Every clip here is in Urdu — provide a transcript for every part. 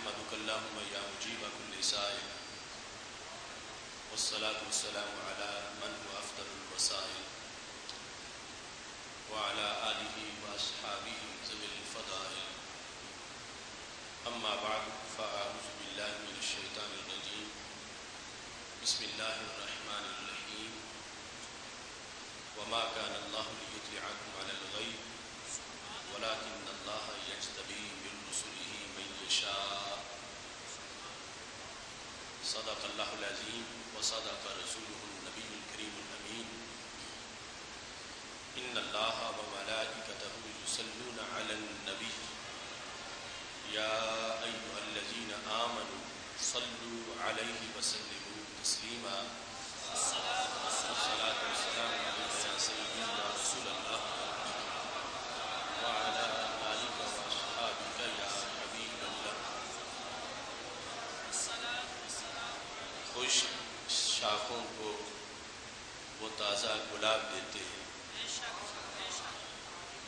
نحمدك اللهم يا مجيب كل سائل والصلاة والسلام على من هو أفضل الوسائل وعلى آله وأصحابه ذوي الفضائل أما بعد فأعوذ بالله من الشيطان الرجيم بسم الله الرحمن الرحيم وما كان الله ليطلعكم على الغيب ولكن الله يجتبي من رسله من يشاء صدق الله العظيم وصدق رسوله النبي الكريم الأمين إن الله وملائكته يصلون على النبي يا أيها الذين آمنوا صلوا عليه وسلموا تسليما الصلاة والسلام عليك يا سيدنا رسول الله وعلى آلك وأصحابك يا حبيب الله. خوش شاخوں کو وہ تازہ گلاب دیتے ہیں،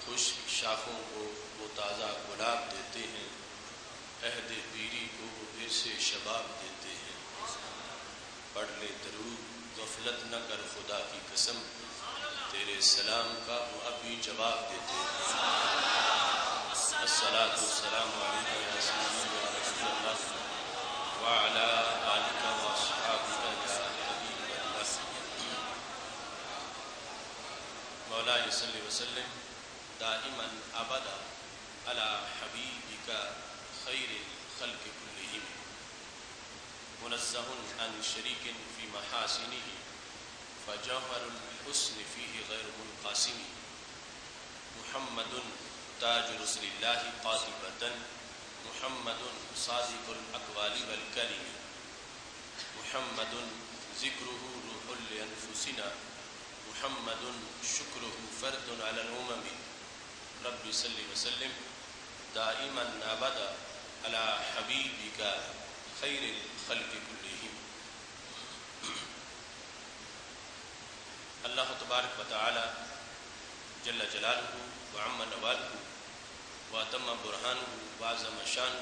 خوش شاخوں کو وہ تازہ گلاب دیتے ہیں، عہد پیری کو وہ پھر سے شباب دیتے ہیں. پڑھ لے درود غفلت نہ کر خدا کی قسم، تیرے سلام کا وہ ابھی جواب دیتے ہیں. الصلاۃ والسلام علیک یا سیدی یا رسول اللہ وعلی آلک واصحابک یا حبیب اللہ. مولاي صلی وسلم دائما ابدا علی حبیبک خیر الخلق كلهم منزه عن شریک فی محاسنه فجوہر الحسن فیہ غیر منقاسم. محمد تاج رسل اللہ قاطبۃ محمد صادق الاقوال والکلم محمد ذکرہ روح لانفسنا محمد شکرہ فرد علی الامم. رب صلی وسلم دائما ابدا علی حبیبک خیر الخلق کلہم. اللہ تبارک و تعالی جل جلالہ وعم نوالہ واتم برہانہ وعظم شانہ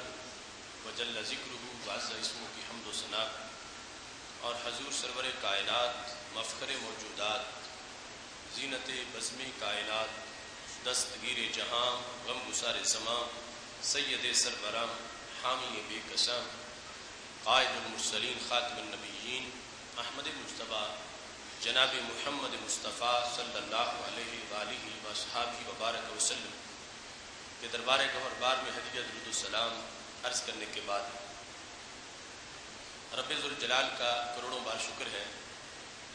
وجل ذکرہ وعز اسمہ کی حمد و ثنا اور حضور سرور کائنات مفخر موجودات زینت بزم کائنات دستگیر جہاں غم گسار زماں سید سربراں حامی بے قسم قائد المرسلین خاتم النبیین احمد مصطفیٰ جناب محمد مصطفیٰ صلی اللہ علیہ وآلہ وصحابہ وبارک وسلم کے دربار گوہر بار میں ہدیہ درود السلام عرض کرنے کے بعد رب ذوالجلال کا کروڑوں بار شکر ہے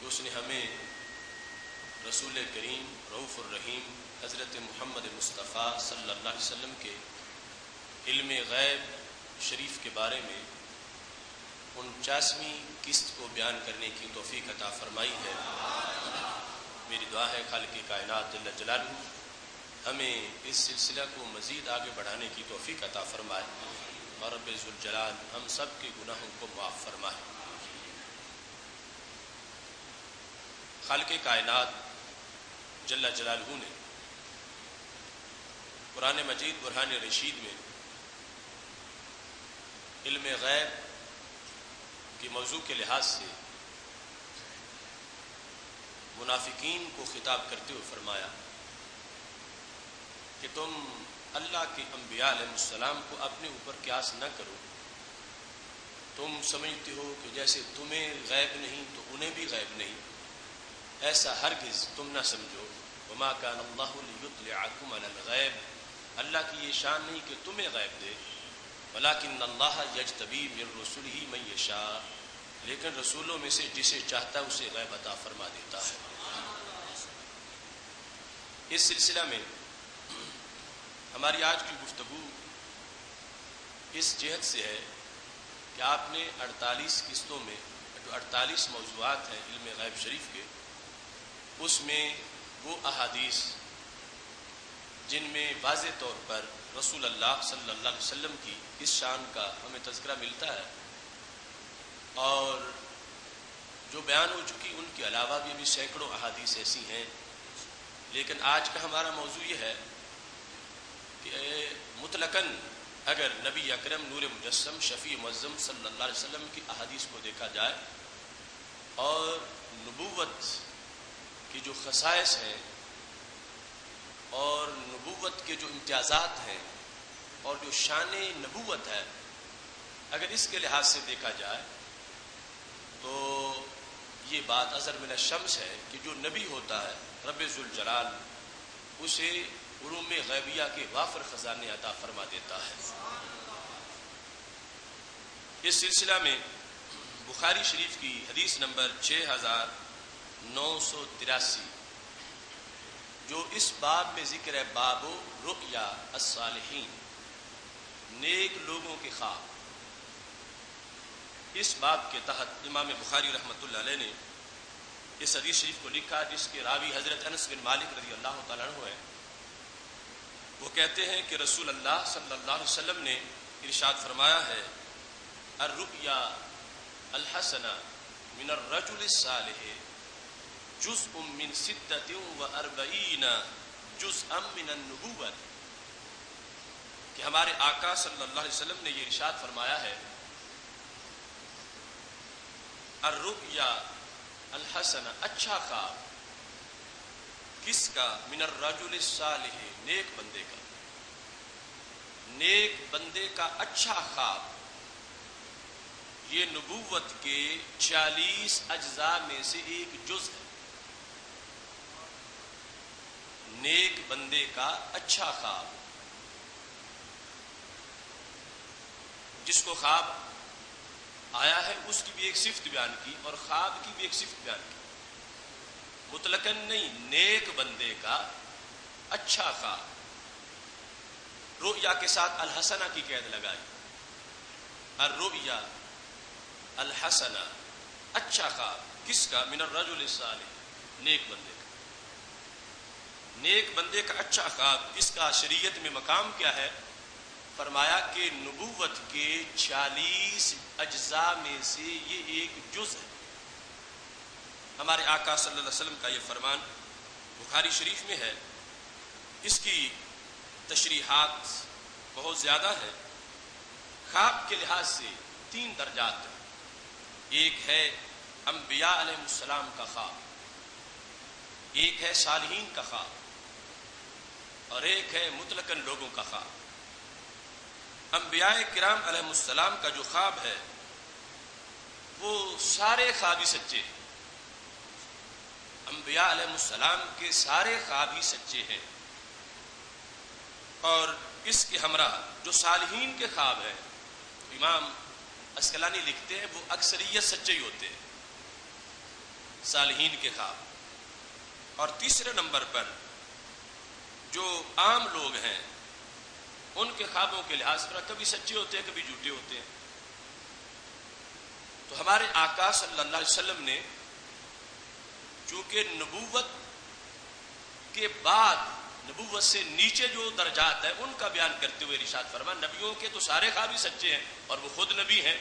کہ اس نے ہمیں رسول کریم رؤوف الرحیم حضرت محمد مصطفیٰ صلی اللہ علیہ وسلم کے علم غیب شریف کے بارے میں 49ویں قسط کو بیان کرنے کی توفیق عطا فرمائی ہے. میری دعا ہے خالق کائنات جل جلالہ ہمیں اس سلسلہ کو مزید آگے بڑھانے کی توفیق عطا فرمائے اور رب ذوالجلال ہم سب کے گناہوں کو معاف فرمائے. خالق کائنات جل جلالہ نے قرآن مجید برہان رشید میں علم غیب کہ موضوع کے لحاظ سے منافقین کو خطاب کرتے ہوئے فرمایا کہ تم اللہ کے انبیاء علیہ السلام کو اپنے اوپر قیاس نہ کرو. تم سمجھتے ہو کہ جیسے تمہیں غیب نہیں تو انہیں بھی غیب نہیں. ایسا ہرگز تم نہ سمجھو. وما کان اللہ لیطلعکم علی الغیب، اللہ کی یہ شان نہیں کہ تمہیں غیب دے. ولیکن اللہ یجتبی من رسلہ من یشاء، لیکن رسولوں میں سے جسے چاہتا ہے اسے غیب عطا فرما دیتا ہے. اس سلسلہ میں ہماری آج کی گفتگو اس جہت سے ہے کہ آپ نے 48 قسطوں میں جو 48 موضوعات ہیں علم غیب شریف کے، اس میں وہ احادیث جن میں واضح طور پر رسول اللہ صلی اللہ علیہ وسلم کی اس شان کا ہمیں تذکرہ ملتا ہے، اور جو بیان ہو چکی ان کے علاوہ بھی سینکڑوں احادیث ایسی ہیں. لیکن آج کا ہمارا موضوع یہ ہے کہ مطلقاً اگر نبی اکرم نور مجسم شفیع معظم صلی اللہ علیہ وسلم کی احادیث کو دیکھا جائے اور نبوت کی جو خصائص ہیں اور نبوت کے جو امتیازات ہیں اور جو شان نبوت ہے، اگر اس کے لحاظ سے دیکھا جائے تو یہ بات اظہر من الشمس ہے کہ جو نبی ہوتا ہے رب ذوالجلال اسے علوم غیبیہ کے وافر خزانے عطا فرما دیتا ہے۔ اس سلسلہ میں بخاری شریف کی حدیث نمبر 6983 جو اس باب میں ذکر ہے، باب رؤیا الصالحین، نیک لوگوں کے خواب، اس باب کے تحت امام بخاری رحمۃ اللہ علیہ نے اس حدیث شریف کو لکھا، جس کے راوی حضرت انس بن مالک رضی اللہ تعالیٰ عنہ ہیں۔ وہ کہتے ہیں کہ رسول اللہ صلی اللہ علیہ وسلم نے ارشاد فرمایا ہے، الرؤیا الحسنہ من الرجل الصالح جزء من 46 جزءا من النبوت، کہ ہمارے آقا صلی اللہ علیہ وسلم نے یہ ارشاد فرمایا ہے، الرؤیا الحسنہ، اچھا خواب، کس کا؟ من الرجل الصالح، نیک بندے کا، نیک بندے کا اچھا خواب، یہ نبوت کے 40 اجزاء میں سے ایک جز ہے۔ نیک بندے کا اچھا خواب، جس کو خواب آیا ہے اس کی بھی ایک صفت بیان کی اور خواب کی بھی ایک صفت بیان کی، مطلقاً نہیں، نیک بندے کا اچھا خواب، رؤیا کے ساتھ الحسنہ کی قید لگائی، الرؤیا الحسنہ، اچھا خواب، کس کا؟ من الرجل الصالح، نیک بندے کا، نیک بندے کا اچھا خواب، اس کا شریعت میں مقام کیا ہے؟ فرمایا کہ نبوت کے 40 اجزاء میں سے یہ ایک جز ہے۔ ہمارے آقا صلی اللہ علیہ وسلم کا یہ فرمان بخاری شریف میں ہے، اس کی تشریحات بہت زیادہ ہے۔ خواب کے لحاظ سے 3 درجات ہیں، ایک ہے انبیاء علیہ السلام کا خواب، ایک ہے صالحین کا خواب، اور ایک ہے مطلقاً لوگوں کا خواب۔ انبیاء کرام علیہ السلام کا جو خواب ہے وہ سارے خواب ہی سچے ہیں، انبیاء علیہ السلام کے سارے خواب ہی سچے ہیں، اور اس کے ہمراہ جو صالحین کے خواب ہیں، امام اسقلانی لکھتے ہیں وہ اکثریت سچے ہی ہوتے ہیں، صالحین کے خواب۔ اور تیسرے نمبر پر جو عام لوگ ہیں ان کے خوابوں کے لحاظ پر کبھی سچے ہوتے ہیں کبھی جھوٹے ہوتے ہیں۔ تو ہمارے آقا صلی اللہ علیہ وسلم نے چونکہ نبوت کے بعد، نبوت سے نیچے جو درجات ہیں ان کا بیان کرتے ہوئے ارشاد فرمایا، نبیوں کے تو سارے خواب ہی سچے ہیں اور وہ خود نبی ہیں،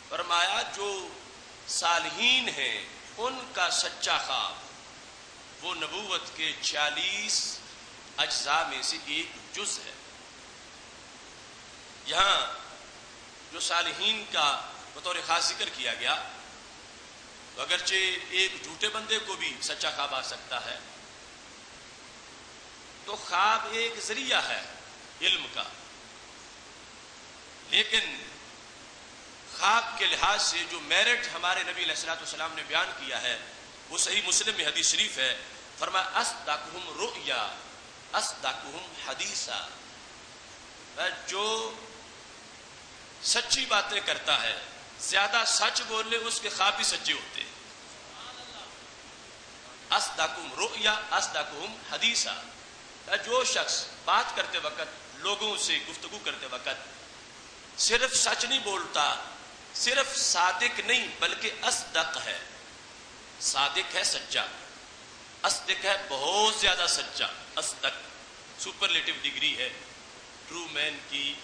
فرمایا جو صالحین ہیں ان کا سچا خواب وہ نبوت کے 40 اجزاء میں سے ایک جز ہے۔ یہاں جو صالحین کا بطور خاص ذکر کیا گیا، تو اگرچہ ایک جھوٹے بندے کو بھی سچا خواب آ سکتا ہے، تو خواب ایک ذریعہ ہے علم کا، لیکن خواب کے لحاظ سے جو میرٹ ہمارے نبی علیہ الصلوۃ والسلام نے بیان کیا ہے وہ صحیح مسلم میں حدیث شریف ہے، فرمایا اصدقہم رؤیا اصدقہم حدیثا، جو سچی باتیں کرتا ہے، زیادہ سچ بولے اس کے خواب بھی سچے ہوتے ہیں۔ اصدقہم رؤیا اصدقہم حدیثا، جو شخص بات کرتے وقت، لوگوں سے گفتگو کرتے وقت صرف سچ نہیں بولتا، صرف صادق نہیں بلکہ اصدق ہے، صادق ہے سچا، اصدق ہے بہت زیادہ سچا، اصدق سپرلیٹو ڈگری ہے ٹرو مین کی،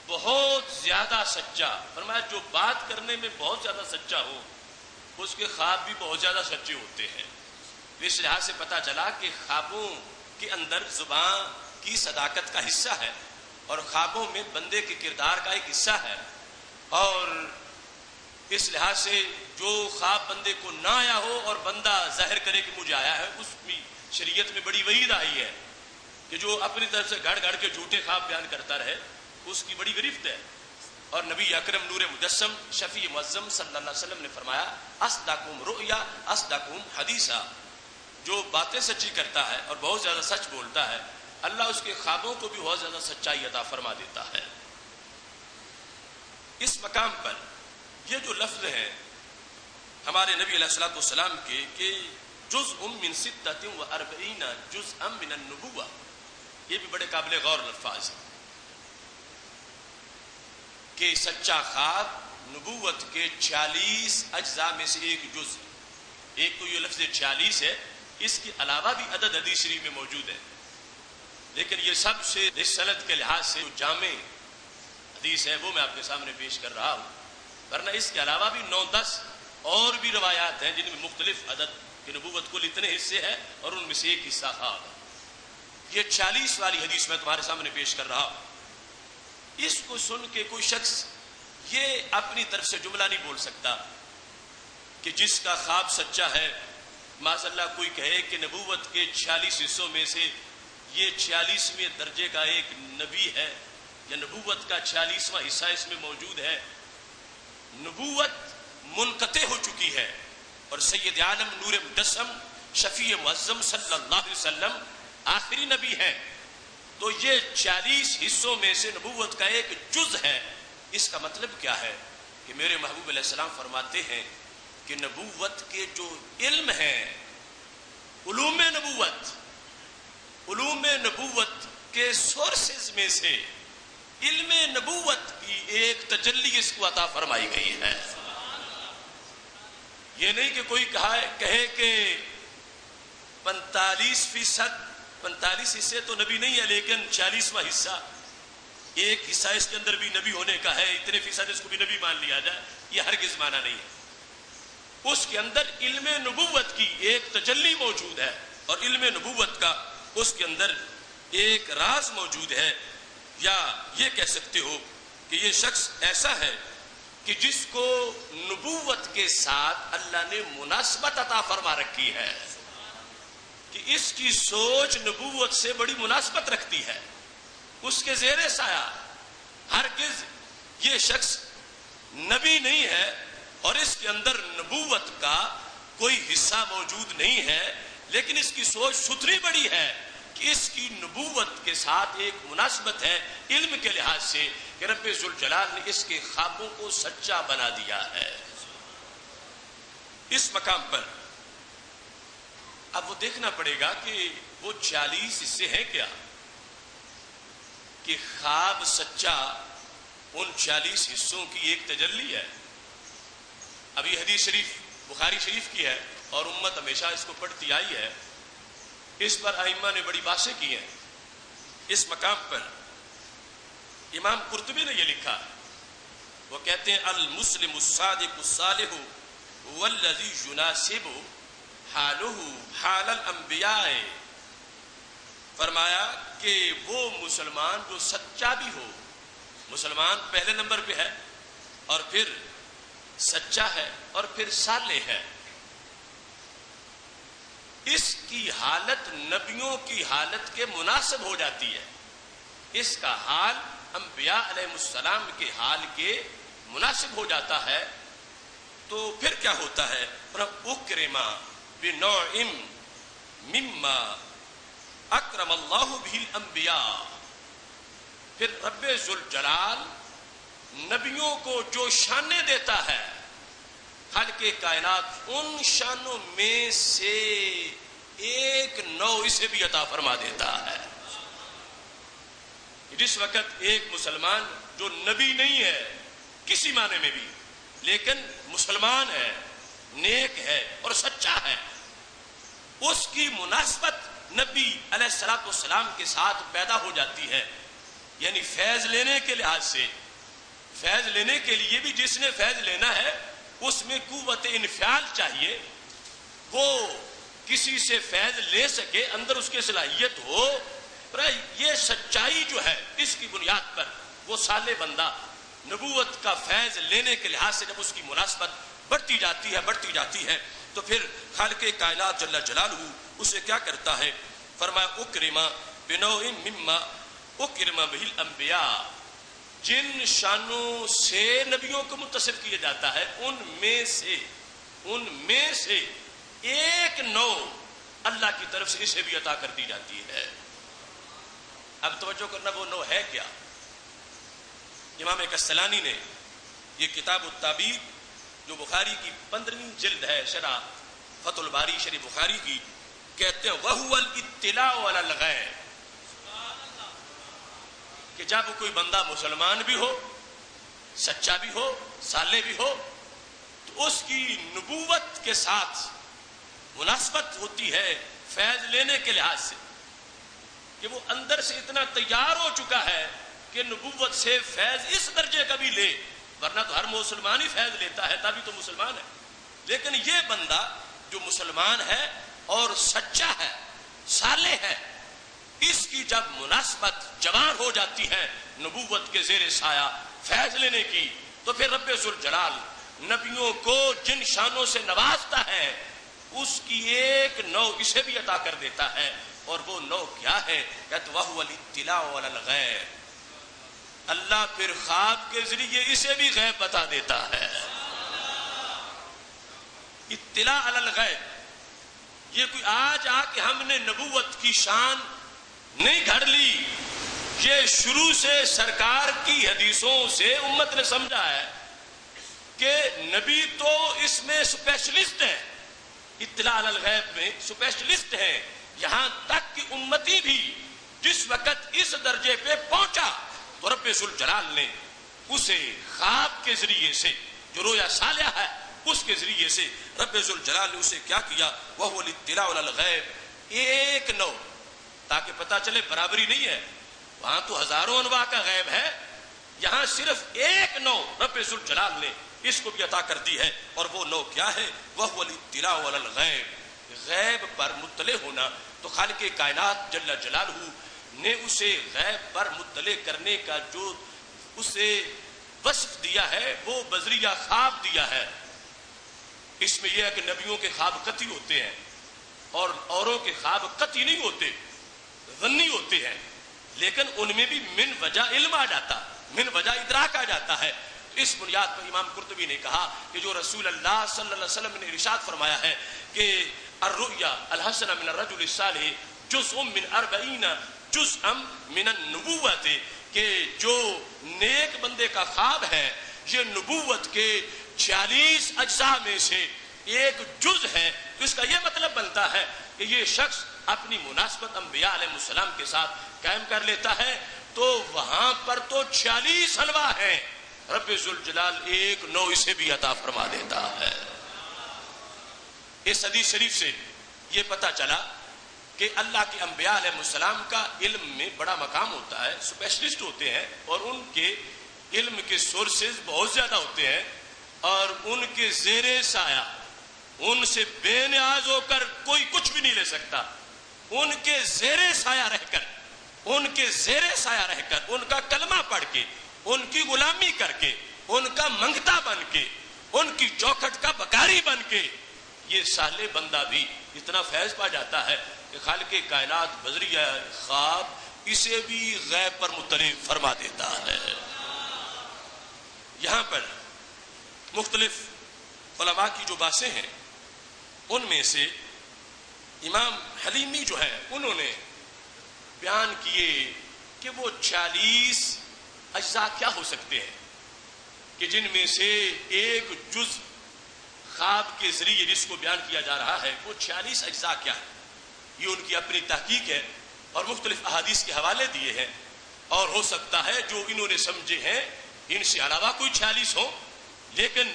بہت زیادہ سچا، فرمایا جو بات کرنے میں بہت زیادہ سچا ہو اس کے خواب بھی بہت زیادہ سچے ہوتے ہیں۔ اس لحاظ سے پتہ چلا کہ خوابوں کے اندر زبان کی صداقت کا حصہ ہے، اور خوابوں میں بندے کے کردار کا ایک حصہ ہے، اور اس لحاظ سے جو خواب بندے کو نہ آیا ہو اور بندہ ظاہر کرے کہ مجھے آیا ہے، اس میں شریعت میں بڑی وعید آئی ہے کہ جو اپنی طرف سے گھڑ گھڑ کے جھوٹے خواب بیان کرتا رہے اس کی بڑی گرفت ہے۔ اور نبی اکرم نور مجسم شفیع معظم صلی اللہ علیہ وسلم نے فرمایا اصدقکم رؤیا اصدقکم حدیثا، جو باتیں سچی کرتا ہے اور بہت زیادہ سچ بولتا ہے اللہ اس کے خوابوں کو بھی بہت زیادہ سچائی عطا فرما دیتا ہے۔ اس مقام پر یہ جو لفظ ہیں ہمارے نبی علیہ الصلوۃ والسلام کے کہ جزء من 46 جزءا من النبوہ، یہ بھی بڑے قابل غور الفاظ ہیں کہ سچا خواب نبوت کے 46 اجزاء میں سے ایک جز، ایک تو یہ لفظ 46 ہے، اس کے علاوہ بھی عدد حدیث شریف میں موجود ہے، لیکن یہ سب سے اس سند کے لحاظ سے جو جامع حدیث ہے وہ میں آپ کے سامنے پیش کر رہا ہوں، ورنہ اس کے علاوہ بھی 9-10 اور بھی روایات ہیں جن میں مختلف عدد کی نبوت کل اتنے حصے ہیں اور ان میں سے ایک حصہ خواب ہے۔ یہ 46 والی حدیث میں تمہارے سامنے پیش کر رہا ہوں۔ اس کو سن کے کوئی شخص یہ اپنی طرف سے جملہ نہیں بول سکتا کہ جس کا خواب سچا ہے، معاذ اللہ کوئی کہے کہ نبوت کے 46 حصوں میں سے یہ 46ویں درجے کا ایک نبی ہے یا نبوت کا 46واں حصہ اس میں موجود ہے۔ نبوت منقطع ہو چکی ہے اور سید عالم نور مجسم شفیع معظم صلی اللہ علیہ وسلم آخری نبی ہیں، تو یہ 40 حصوں میں سے نبوت کا ایک جز ہے۔ اس کا مطلب کیا ہے کہ میرے محبوب علیہ السلام فرماتے ہیں کہ نبوت کے جو علم ہیں، علوم نبوت کے سورسز میں سے علم نبوت کی ایک تجلی اس کو عطا فرمائی گئی ہے۔ یہ نہیں کہ کوئی کہے کہ 45 حصے تو نبی نہیں ہے لیکن 40واں حصہ، ایک حصہ اس کے اندر بھی نبی ہونے کا ہے، اتنے فیصد اس کو بھی نبی مان لیا جائے، یہ ہرگز مانا نہیں ہے۔ اس کے اندر علم نبوت کی ایک تجلی موجود ہے اور علم نبوت کا اس کے اندر ایک راز موجود ہے، یا یہ کہہ سکتے ہو کہ یہ شخص ایسا ہے کہ جس کو نبوت کے ساتھ اللہ نے مناسبت عطا فرما رکھی ہے، کہ اس کی سوچ نبوت سے بڑی مناسبت رکھتی ہے، اس کے زیر سایہ۔ ہرگز یہ شخص نبی نہیں ہے اور اس کے اندر نبوت کا کوئی حصہ موجود نہیں ہے، لیکن اس کی سوچ ستھری بڑی ہے کہ اس کی نبوت کے ساتھ ایک مناسبت ہے علم کے لحاظ سے کہ رب ذوالجلال نے اس کے خوابوں کو سچا بنا دیا ہے۔ اس مقام پر اب وہ دیکھنا پڑے گا کہ وہ 40 حصے ہیں کیا، کہ خواب سچا ان 40 حصوں کی ایک تجلی ہے۔ اب یہ حدیث شریف بخاری شریف کی ہے اور امت ہمیشہ اس کو پڑھتی آئی ہے، اس پر ائمہ نے بڑی باتیں کی ہیں۔ اس مقام پر امام قرطبی نے یہ لکھا، وہ کہتے ہیں المسلم الصادق الصالح والذی يناسب حالہ حال الانبیاء، فرمایا کہ وہ مسلمان جو سچا بھی ہو، مسلمان پہلے نمبر پہ ہے اور پھر سچا ہے اور پھر صالح ہے، اس کی حالت نبیوں کی حالت کے مناسب ہو جاتی ہے، اس کا حال انبیاء علیہ السلام کے حال کے مناسب ہو جاتا ہے۔ تو پھر کیا ہوتا ہے، اکرم بنوع مما اکرم اللہ بہ الانبیاء، پھر رب ذوالجلال نبیوں کو جو شانیں دیتا ہے خالق کائنات ان شانوں میں سے ایک نوع اسے بھی عطا فرما دیتا ہے۔ جس وقت ایک مسلمان جو نبی نہیں ہے کسی معنی میں بھی لیکن مسلمان ہے، نیک ہے اور سچا ہے، اس کی مناسبت نبی علیہ الصلوۃ والسلام کے ساتھ پیدا ہو جاتی ہے، یعنی فیض لینے کے لحاظ سے، فیض لینے کے لیے بھی جس نے فیض لینا ہے اس میں قوت انفعال چاہیے، وہ کسی سے فیض لے سکے، اندر اس کی صلاحیت ہو، یہ سچائی جو ہے اس کی بنیاد پر وہ صالح بندہ نبوت کا فیض لینے کے لحاظ سے جب اس کی مناسبت بڑھتی جاتی ہے تو پھر خالق کائنات جل جلالہ اسے کیا کرتا ہے؟ فرمایا اکرم بنوع مما اکرم بہ الانبیاء، جن شانوں سے نبیوں کو متصف کیا جاتا ہے ان میں سے ایک نوع اللہ کی طرف سے اسے بھی عطا کر دی جاتی ہے۔ اب توجہ کرنا، وہ نوع ہے کیا؟ امام کسلانی نے یہ کتاب التعبیر جو بخاری کی 15ویں جلد ہے، شرح فتح الباری شرح بخاری کی، کہتے ہیں وَهُوَ الْإِطِّلَاعُ عَلَى الْغَیْبِ، کہ جب کوئی بندہ مسلمان بھی ہو، سچا بھی ہو، صالح بھی ہو، تو اس کی نبوت کے ساتھ مناسبت ہوتی ہے فیض لینے کے لحاظ سے کہ وہ اندر سے اتنا تیار ہو چکا ہے کہ نبوت سے فیض اس درجے کا بھی لے، ورنہ تو ہر مسلمان ہی فیض لیتا ہے تبھی تو مسلمان ہے، لیکن یہ بندہ جو مسلمان ہے اور سچا ہے، صالح ہے، اس کی جب مناسبت جوان ہو جاتی ہے نبوت کے زیر سایہ فیض لینے کی، تو پھر رب ذوالجلال نبیوں کو جن شانوں سے نوازتا ہے اس کی ایک نوع اسے بھی عطا کر دیتا ہے، اور وہ نوع کیا ہے؟ کہتے وَهُوَ الْإِطِّلَاعُ عَلَى الْغَیْبِ، اللہ پھر خواب کے ذریعے اسے بھی غیب بتا دیتا ہے۔ اطلاع علی الغیب، یہ کوئی آج آ کے ہم نے نبوت کی شان نہیں گھڑ لی، یہ شروع سے سرکار کی حدیثوں سے امت نے سمجھا ہے کہ نبی تو اس میں اسپیشلسٹ ہے، اطلاع علی الغیب میں اسپیشلسٹ ہے، یہاں تک کہ امتی بھی جس وقت اس درجے پہ پہنچا تو رب ذوالجلال نے اسے خواب کے ذریعے سے، جو رویا صالحہ ہے اس کے ذریعے سے رب ذوالجلال نے اسے کیا کیا؟ وَهُوَ الْإِطِّلَاعُ عَلَى الْغَیْبِ، ایک نوع، تاکہ پتہ چلے برابری نہیں ہے، وہاں تو ہزاروں انواع کا غیب ہے، یہاں صرف ایک نوع رب ذوالجلال نے اس کو بھی عطا کر دی ہے، اور وہ نوع کیا ہے؟ وَهُوَ الْإِطِّلَاعُ عَلَى الْغَیْبِ، غیب پر مطلع ہونا۔ تو خالق کائنات جل جلالہ نے اسے غیب پر مطلع کرنے کا جو اسے وصف دیا ہے وہ بذریعہ خواب دیا ہے۔ اس میں یہ ہے کہ نبیوں کے خواب قطعی ہوتے ہیں اور اوروں کے خواب قطعی نہیں ہوتے، ظنی ہوتے ہیں، لیکن ان میں بھی من وجہ علم آ جاتا، من وجہ ادراک آ جاتا ہے۔ اس بنیاد پر امام قرطبی نے کہا کہ جو رسول اللہ صلی اللہ علیہ وسلم نے ارشاد فرمایا ہے کہ الرؤیا الحسنہ من الرجل الصالح جزء من 40 جزءا من النبوت، کہ جو نیک بندے کا خواب ہے یہ نبوت کے 46 اجزاء میں سے ایک جز ہے، تو اس کا یہ مطلب بنتا ہے کہ یہ شخص اپنی مناسبت انبیاء علیہ السلام کے ساتھ قائم کر لیتا ہے، تو وہاں پر تو 46 انواع ہیں، رب ذوالجلال ایک نوع اسے بھی عطا فرما دیتا ہے۔ اس حدیث شریف سے یہ پتہ چلا کہ اللہ کے انبیاء علیہ السلام کا علم میں بڑا مقام ہوتا ہے، اسپیشلسٹ ہوتے ہیں، اور ان کے علم کے سورسز بہت زیادہ ہوتے ہیں، اور ان کے زیر سایہ ان سے بے نیاز ہو کر کوئی کچھ بھی نہیں لے سکتا، ان کے زیر سایہ رہ کر، ان کے زیر سایہ رہ کر، ان کا کلمہ پڑھ کے، ان کی غلامی کر کے، ان کا منگتا بن کے، ان کی چوکھٹ کا بکاری بن کے یہ صالح بندہ بھی اتنا فیض پا جاتا ہے کہ خالق کائنات بذریعہ خواب اسے بھی غیب پر مطلع فرما دیتا ہے۔ یہاں پر مختلف علماء کی جو باتیں ہیں ان میں سے امام حلیمی جو ہے انہوں نے بیان کیے کہ وہ 46 اجزاء کیا ہو سکتے ہیں کہ جن میں سے ایک جز خواب کے ذریعے جس کو بیان کیا جا رہا ہے وہ 46 اجزاء کیا ہے۔ یہ ان کی اپنی تحقیق ہے اور مختلف احادیث کے حوالے دیے ہیں، اور ہو سکتا ہے جو انہوں نے سمجھے ہیں ان سے علاوہ کوئی 46 ہوں، لیکن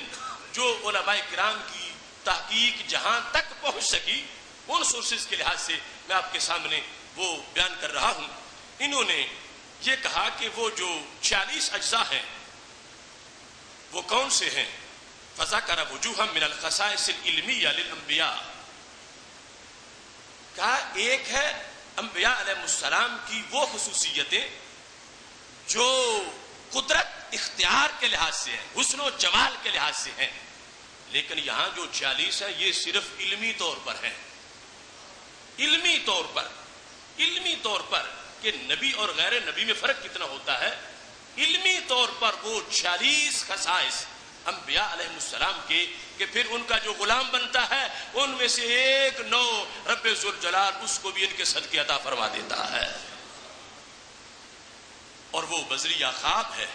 جو علماء کرام کی تحقیق جہاں تک پہنچ سکی ان سورسز کے لحاظ سے میں آپ کے سامنے وہ بیان کر رہا ہوں۔ انہوں نے یہ کہا کہ وہ جو 46 اجزاء ہیں وہ کون سے ہیں؟ فَذَكَرَ وُجُوهًا مِنَ الْخَصَائِصِ الْعِلْمِيَّةِ لِلْأَنْبِيَاءِ، کہا ایک ہے انبیاء علیہ السلام کی وہ خصوصیتیں جو قدرت اختیار کے لحاظ سے ہیں، حسن و جمال کے لحاظ سے ہیں، لیکن یہاں جو 46 ہیں یہ صرف علمی طور پر ہیں، علمی طور پر کہ نبی اور غیر نبی میں فرق کتنا ہوتا ہے، علمی طور پر وہ 46 خصائص انبیاء علیہ السلام کے کہ پھر ان کا جو غلام بنتا ہے ان میں سے ایک نو رب ذوالجلال اس کو بھی ان کے صدقے عطا فرما دیتا ہے، اور وہ بذریعہ خواب ہے،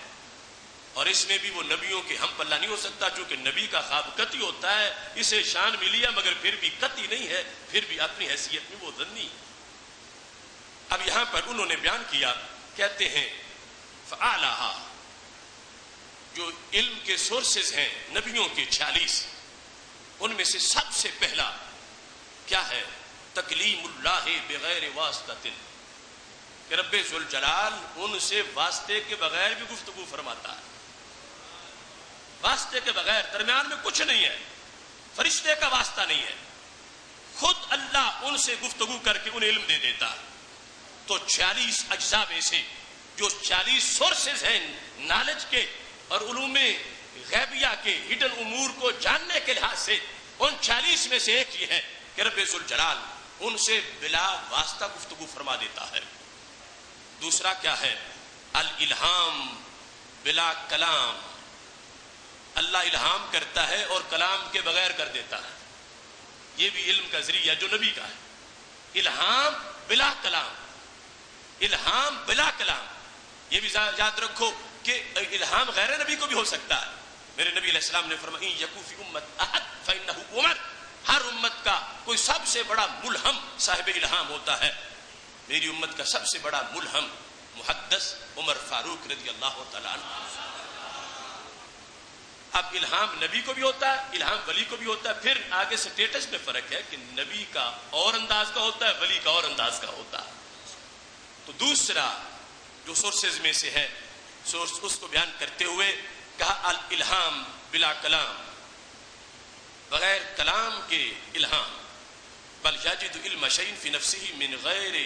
اور اس میں بھی وہ نبیوں کے ہم پلہ نہیں ہو سکتا، چونکہ نبی کا خواب قطعی ہوتا ہے، اسے شان ملی ہے مگر پھر بھی قطعی نہیں ہے، پھر بھی اپنی حیثیت میں وہ ظنی۔ اب یہاں پر انہوں نے بیان کیا، کہتے ہیں فَأَعْلَاهَا، جو علم کے سورسز ہیں نبیوں کے 46، ان میں سے سب سے پہلا کیا ہے؟ تکلیم اللہ بغیر واسطہ، کہ رب ذوالجلال ان سے واسطے کے بغیر بھی گفتگو فرماتا ہے، واسطے کے بغیر، درمیان میں کچھ نہیں ہے، فرشتے کا واسطہ نہیں ہے، خود اللہ ان سے گفتگو کر کے انہیں علم دے دیتا ہے۔ تو 46 اجزاء میں سے جو 40 سورسز ہیں نالج کے اور علوم غیبیہ کے ہڈن امور کو جاننے کے لحاظ سے، ان 40 میں سے ایک یہ ہے کہ رب ذوالجلال ان سے بلا واسطہ گفتگو فرما دیتا ہے۔ دوسرا کیا ہے؟ الالہام بلا کلام، اللہ الہام کرتا ہے اور کلام کے بغیر کر دیتا ہے، یہ بھی علم کا ذریعہ جو نبی کا ہے، الہام بلا کلام، الہام بلا کلام۔ یہ بھی یاد رکھو کہ الہام غیر نبی کو بھی ہو سکتا ہے، میرے نبی علیہ السلام نے فرمایا یکو فی امت احد فانہ عمر، ہر امت کا کوئی سب سے بڑا ملہم صاحب الہام ہوتا ہے، میری امت کا سب سے بڑا ملہم محدث عمر فاروق رضی اللہ تعالیٰ عنہ۔ اب الہام نبی کو بھی ہوتا ہے، الہام ولی کو بھی ہوتا ہے، پھر آگے سٹیٹس میں فرق ہے کہ نبی کا اور انداز کا ہوتا ہے، ولی کا اور انداز کا ہوتا ہے۔ تو دوسرا جو سورسز میں سے ہے سورس، اس کو بیان کرتے ہوئے کہا الالہام بلا کلام، بغیر کلام کے الہام، بل یجد علم شیء فی نفسہ من غیر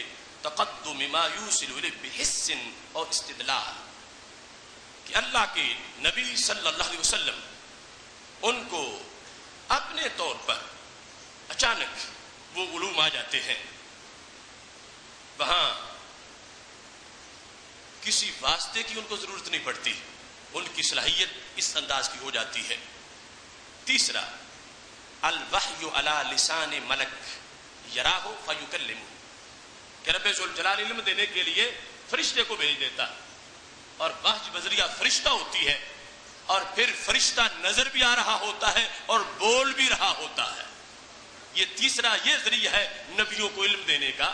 تقدم ما یوصل الیہ بحس اور استدلال، کہ اللہ کے نبی صلی اللہ علیہ وسلم ان کو اپنے طور پر اچانک وہ علوم آ جاتے ہیں، وہاں کسی واسطے کی ان کو ضرورت نہیں پڑتی، ان کی صلاحیت اس انداز کی ہو جاتی ہے۔ تیسرا الوحی علی لسان ملک یراہ فیکلمہ، کہ رب ذوالجلال علم دینے کے لیے فرشتے کو بھیج دیتا ہے، اور وحی بذریعہ فرشتہ ہوتی ہے، اور پھر فرشتہ نظر بھی آ رہا ہوتا ہے اور بول بھی رہا ہوتا ہے۔ یہ تیسرا یہ ذریعہ ہے نبیوں کو علم دینے کا،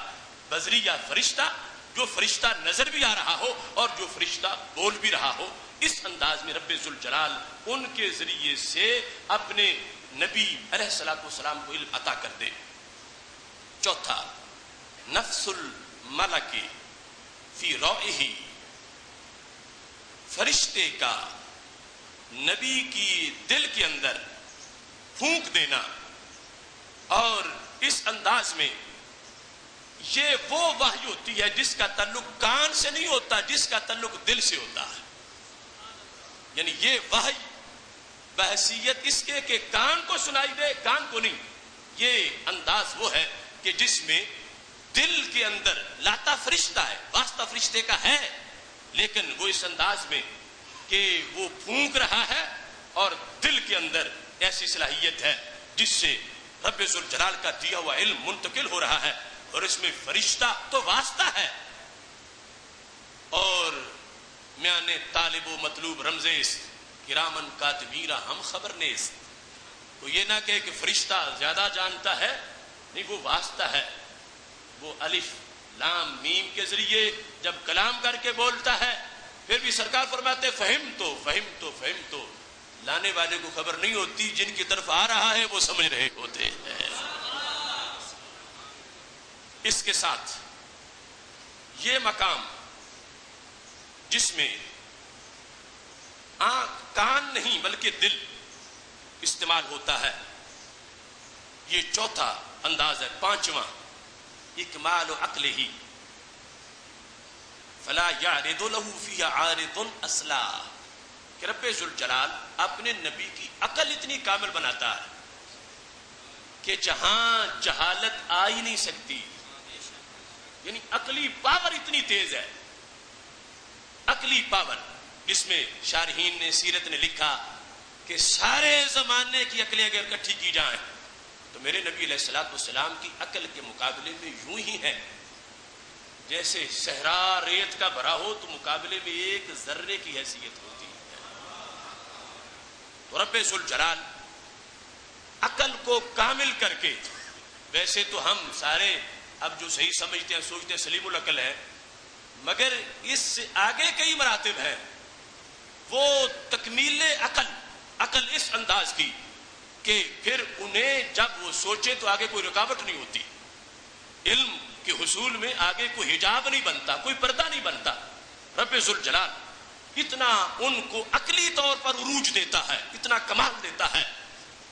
بذریعہ فرشتہ، جو فرشتہ نظر بھی آ رہا ہو اور جو فرشتہ بول بھی رہا ہو، اس انداز میں رب ذوالجلال ان کے ذریعے سے اپنے نبی علیہ الصلوۃ والسلام کو علم عطا کر دے۔ چوتھا نفس الملک فی روعہ، فرشتے کا نبی کی دل کے اندر پھونک دینا، اور اس انداز میں یہ وہ وحی ہوتی ہے جس کا تعلق کان سے نہیں ہوتا، جس کا تعلق دل سے ہوتا ہے، یعنی یہ وحی بحیثیت اس کے کہ کان کو سنائی دے، کان کو نہیں، یہ انداز وہ ہے کہ جس میں دل کے اندر لاتا فرشتہ ہے، واسطہ فرشتے کا ہے، لیکن وہ اس انداز میں کہ وہ پھونک رہا ہے اور دل کے اندر ایسی صلاحیت ہے جس سے رب ذوالجلال کا دیا ہوا علم منتقل ہو رہا ہے، اور اس میں فرشتہ تو واسطہ ہے، اور میان طالب و مطلوب رمزیس کرامن کاتبین ہم خبر نیست، تو یہ نہ کہ فرشتہ زیادہ جانتا ہے، نہیں، وہ واسطہ ہے، وہ الف لام میم کے ذریعے جب کلام کر کے بولتا ہے، پھر بھی سرکار فرماتے فہم تو لانے والے کو خبر نہیں ہوتی، جن کی طرف آ رہا ہے وہ سمجھ رہے ہوتے ہیں۔ اس کے ساتھ یہ مقام جس میں آنکھ کان نہیں بلکہ دل استعمال ہوتا ہے، یہ چوتھا انداز ہے۔ پانچواں اکمال عقلہ فلا یعرض لہ فی عارض اصلا، کہ رب ذوالجلال اپنے نبی کی عقل اتنی کامل بناتا ہے کہ جہاں جہالت آ ہی نہیں سکتی، یعنی عقلی پاور اتنی تیز ہے، عقلی پاور، جس میں شارحین نے سیرت نے لکھا کہ سارے زمانے کی عقلیں اگر اکٹھی کی جائیں تو میرے نبی علیہ الصلوۃ والسلام کی عقل کے مقابلے میں یوں ہی ہے جیسے صحرا ریت کا بھرا ہو تو مقابلے میں ایک ذرے کی حیثیت ہوتی ہے۔ تو رب ذوالجلال عقل کو کامل کر کے، ویسے تو ہم سارے اب جو صحیح سمجھتے ہیں سوچتے ہیں سلیم العقل ہے، مگر اس سے آگے کئی مراتب ہیں، وہ تکمیل عقل اس انداز کی کہ پھر انہیں جب وہ سوچے تو آگے کوئی رکاوٹ نہیں ہوتی، علم کے حصول میں آگے کوئی حجاب نہیں بنتا، کوئی پردہ نہیں بنتا۔ رب ذوالجلال اتنا ان کو عقلی طور پر عروج دیتا ہے، اتنا کمال دیتا ہے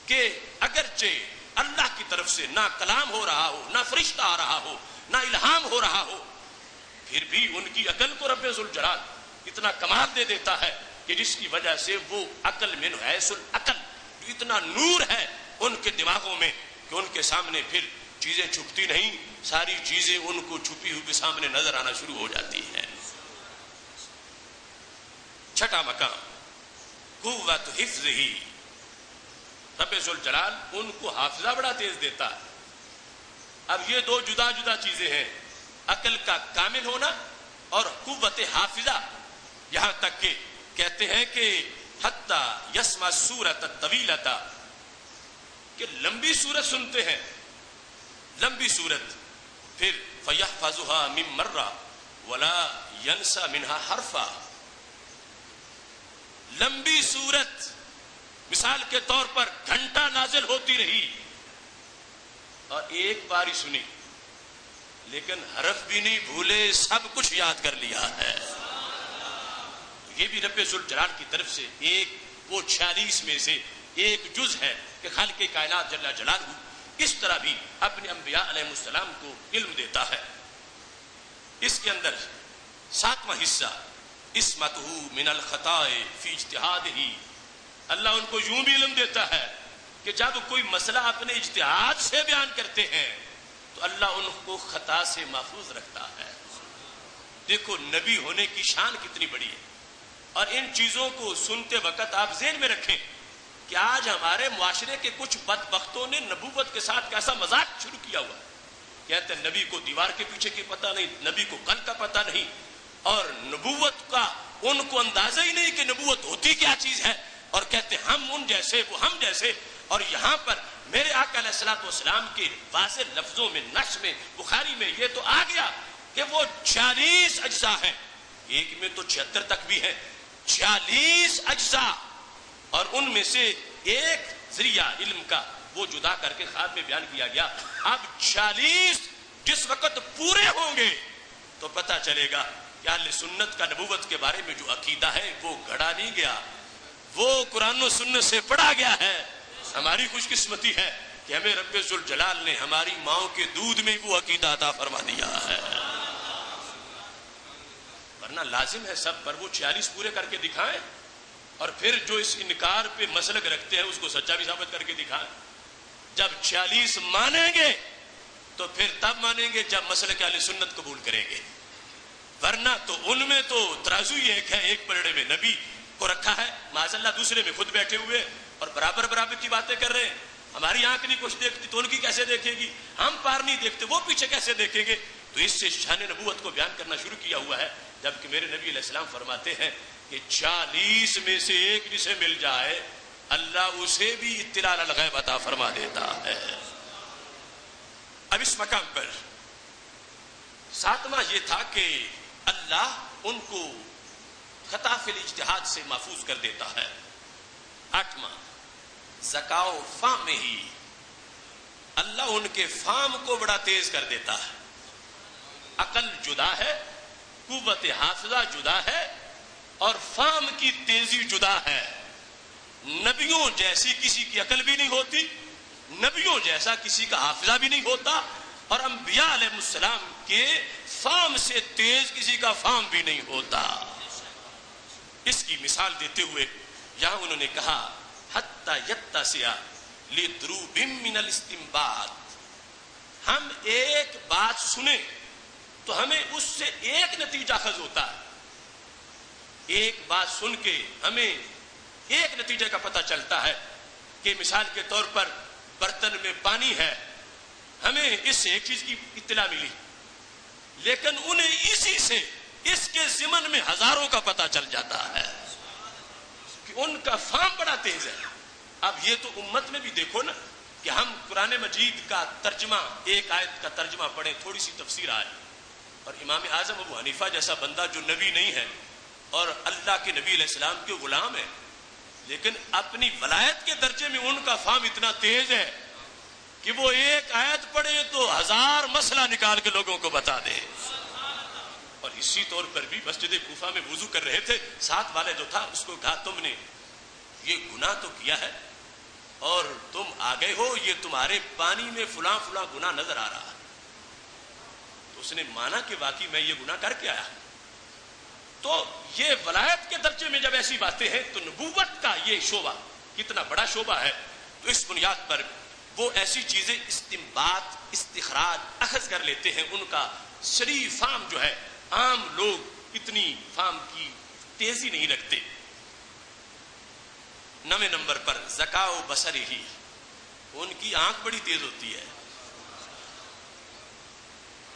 کہ اگرچہ اللہ کی طرف سے نہ کلام ہو رہا ہو، نہ فرشتہ آ رہا ہو، نہ الہام ہو رہا ہو، پھر بھی ان کی عقل کو رب ذوالجلال اتنا کمال دے دیتا ہے کہ جس کی وجہ سے وہ عقل من حیث العقل، جو اتنا نور ہے ان کے دماغوں میں کہ ان کے سامنے پھر چیزیں چھپتی نہیں، ساری چیزیں ان کو چھپی ہوئی سامنے نظر آنا شروع ہو جاتی ہیں۔ چھٹا مقام قوت حفظہ، رب ذوالجلال ان کو حافظہ بڑا تیز دیتا ہے۔ اب یہ دو جدا جدا چیزیں ہیں، عقل کا کامل ہونا اور قوت حافظہ، یہاں تک کہ کہتے ہیں کہ حتی یسمع سورۃ الطویلۃ، کہ لمبی سورت سنتے ہیں، لمبی سورت، پھر فیحفظھا من مرہ ولا ینسى منها حرفا، لمبی سورت مثال کے طور پر گھنٹہ نازل ہوتی رہی اور ایک بار ہی سنی، لیکن حرف بھی نہیں بھولے، سب کچھ یاد کر لیا ہے۔ یہ بھی رب ذوالجلال کی طرف سے ایک وہ 46 میں سے ایک جز ہے کہ خالق کائنات جل جلالہ اس طرح بھی اپنے انبیاء علیہ السلام کو علم دیتا ہے۔ اس کے اندر 7واں حصہ عصمتہ من الخطاء فی اجتہادہ، اللہ ان کو یوں بھی علم دیتا ہے کہ جب کوئی مسئلہ اپنے اجتہاد سے بیان کرتے ہیں تو اللہ ان کو خطا سے محفوظ رکھتا ہے۔ دیکھو نبی ہونے کی شان کتنی بڑی ہے، اور ان چیزوں کو سنتے وقت آپ ذہن میں رکھیں کہ آج ہمارے معاشرے کے کچھ بدبختوں نے نبوت کے ساتھ کیسا مذاق شروع کیا ہوا، کہتے ہیں نبی کو دیوار کے پیچھے کی پتہ نہیں، نبی کو کل کا پتہ نہیں، اور نبوت کا ان کو اندازہ ہی نہیں کہ نبوت ہوتی کیا چیز ہے، اور کہتے ہیں ہم ان جیسے، وہ ہم جیسے۔ اور یہاں پر میرے آقا علیہ الصلوۃ والسلام کے واضح لفظوں میں، نص میں، بخاری میں یہ تو آ گیا کہ وہ 46 اجزاء ہیں، ایک میں تو 76 تک بھی ہے، 46 اجزاء، اور ان میں سے ایک ذریعہ علم کا وہ جدا کر کے خواب میں بیان کیا گیا۔ اب 46 جس وقت پورے ہوں گے تو پتہ چلے گا کہ اہل سنت کا نبوت کے بارے میں جو عقیدہ ہے وہ گھڑا نہیں گیا، وہ قرآن و سنت سے پڑھا گیا ہے۔ ہماری خوش قسمتی ہے کہ ہمیں رب ذوالجلال نے ہماری ماؤں کے دودھ میں وہ عقیدہ عطا فرما دیا ہے، ورنہ لازم ہے سب پر وہ 46 پورے کر کے دکھائیں، اور پھر جو اس انکار پہ مسلک رکھتے ہیں اس کو سچا بھی ثابت کر کے دکھائیں۔ جب 46 مانیں گے تو پھر تب مانیں گے جب مسلک اہل سنت قبول کریں گے، ورنہ تو ان میں تو ترازو ہی ایک ہے، ایک پلڑے میں نبی کو رکھا ہے، معاذ اللہ دوسرے میں خود بیٹھے ہوئے اور برابر برابر کی باتیں کر رہے ہیں۔ ہماری آنکھ نہیں کچھ دیکھتی تو ان کی کیسے دیکھے گی، ہم پار نہیں دیکھتے وہ پیچھے کیسے دیکھیں گے۔ تو اس سے شان نبوت کو بیان کرنا شروع کیا ہوا ہے، جبکہ میرے نبی علیہ السلام فرماتے ہیں کہ 40 میں سے ایک جسے مل جائے اللہ اسے بھی اطلاع علی الغیب عطا فرما دیتا ہے۔ اب اس مقام پر 7واں یہ تھا کہ اللہ ان کو خطا فی الاجتہاد سے محفوظ کر دیتا ہے۔ 8واں ذکاء و فہم ہی، اللہ ان کے فہم کو بڑا تیز کر دیتا ہے۔ عقل جدا ہے، قوت حافظہ جدا ہے، اور فہم کی تیزی جدا ہے۔ نبیوں جیسی کسی کی عقل بھی نہیں ہوتی، نبیوں جیسا کسی کا حافظہ بھی نہیں ہوتا، اور انبیاء علیہ السلام کے فام سے تیز کسی کا فام بھی نہیں ہوتا. اس کی مثال دیتے ہوئے یہاں انہوں نے کہا حتی یتسع لدروب من الاستنباط. ہم ایک بات سنیں تو ہمیں اس سے ایک نتیجہ اخذ ہوتا ہے. ایک بات سن کے ہمیں ایک نتیجے کا پتہ چلتا ہے کہ مثال کے طور پر برتن میں پانی ہے, ہمیں اس سے ایک چیز کی اطلاع ملی, لیکن انہیں اسی سے اس کے ضمن میں ہزاروں کا پتہ چل جاتا ہے کہ ان کا فہم بڑا تیز ہے. اب یہ تو امت میں بھی دیکھو نا کہ ہم قرآن مجید کا ترجمہ, ایک آیت کا ترجمہ پڑھیں, تھوڑی سی تفسیر آئے, اور امام اعظم ابو حنیفہ جیسا بندہ جو نبی نہیں ہے اور اللہ کے نبی علیہ السلام کے غلام ہے, لیکن اپنی ولایت کے درجے میں ان کا فہم اتنا تیز ہے کہ وہ ایک آیت پڑھے تو ہزار مسئلہ نکال کے لوگوں کو بتا دے. اور اسی طور پر بھی مسجد کوفہ میں وضو کر رہے تھے, ساتھ والے جو تھا اس کو کہا تم نے یہ گناہ تو کیا ہے اور تم آ گئے ہو, یہ تمہارے پانی میں فلاں فلاں گناہ نظر آ رہا ہے. تو اس نے مانا کہ واقعی میں یہ گناہ کر کے آیا. تو یہ ولایت کے درجے میں جب ایسی باتیں ہیں تو نبوت کا یہ شعبہ کتنا بڑا شعبہ ہے. تو اس بنیاد پر وہ ایسی چیزیں استنباط, استخراج, اخذ کر لیتے ہیں. ان کا سری فام جو ہے, عام لوگ اتنی فام کی تیزی نہیں رکھتے. 9 نمبر پر ذکاء و بصر ہی, ان کی آنکھ بڑی تیز ہوتی ہے,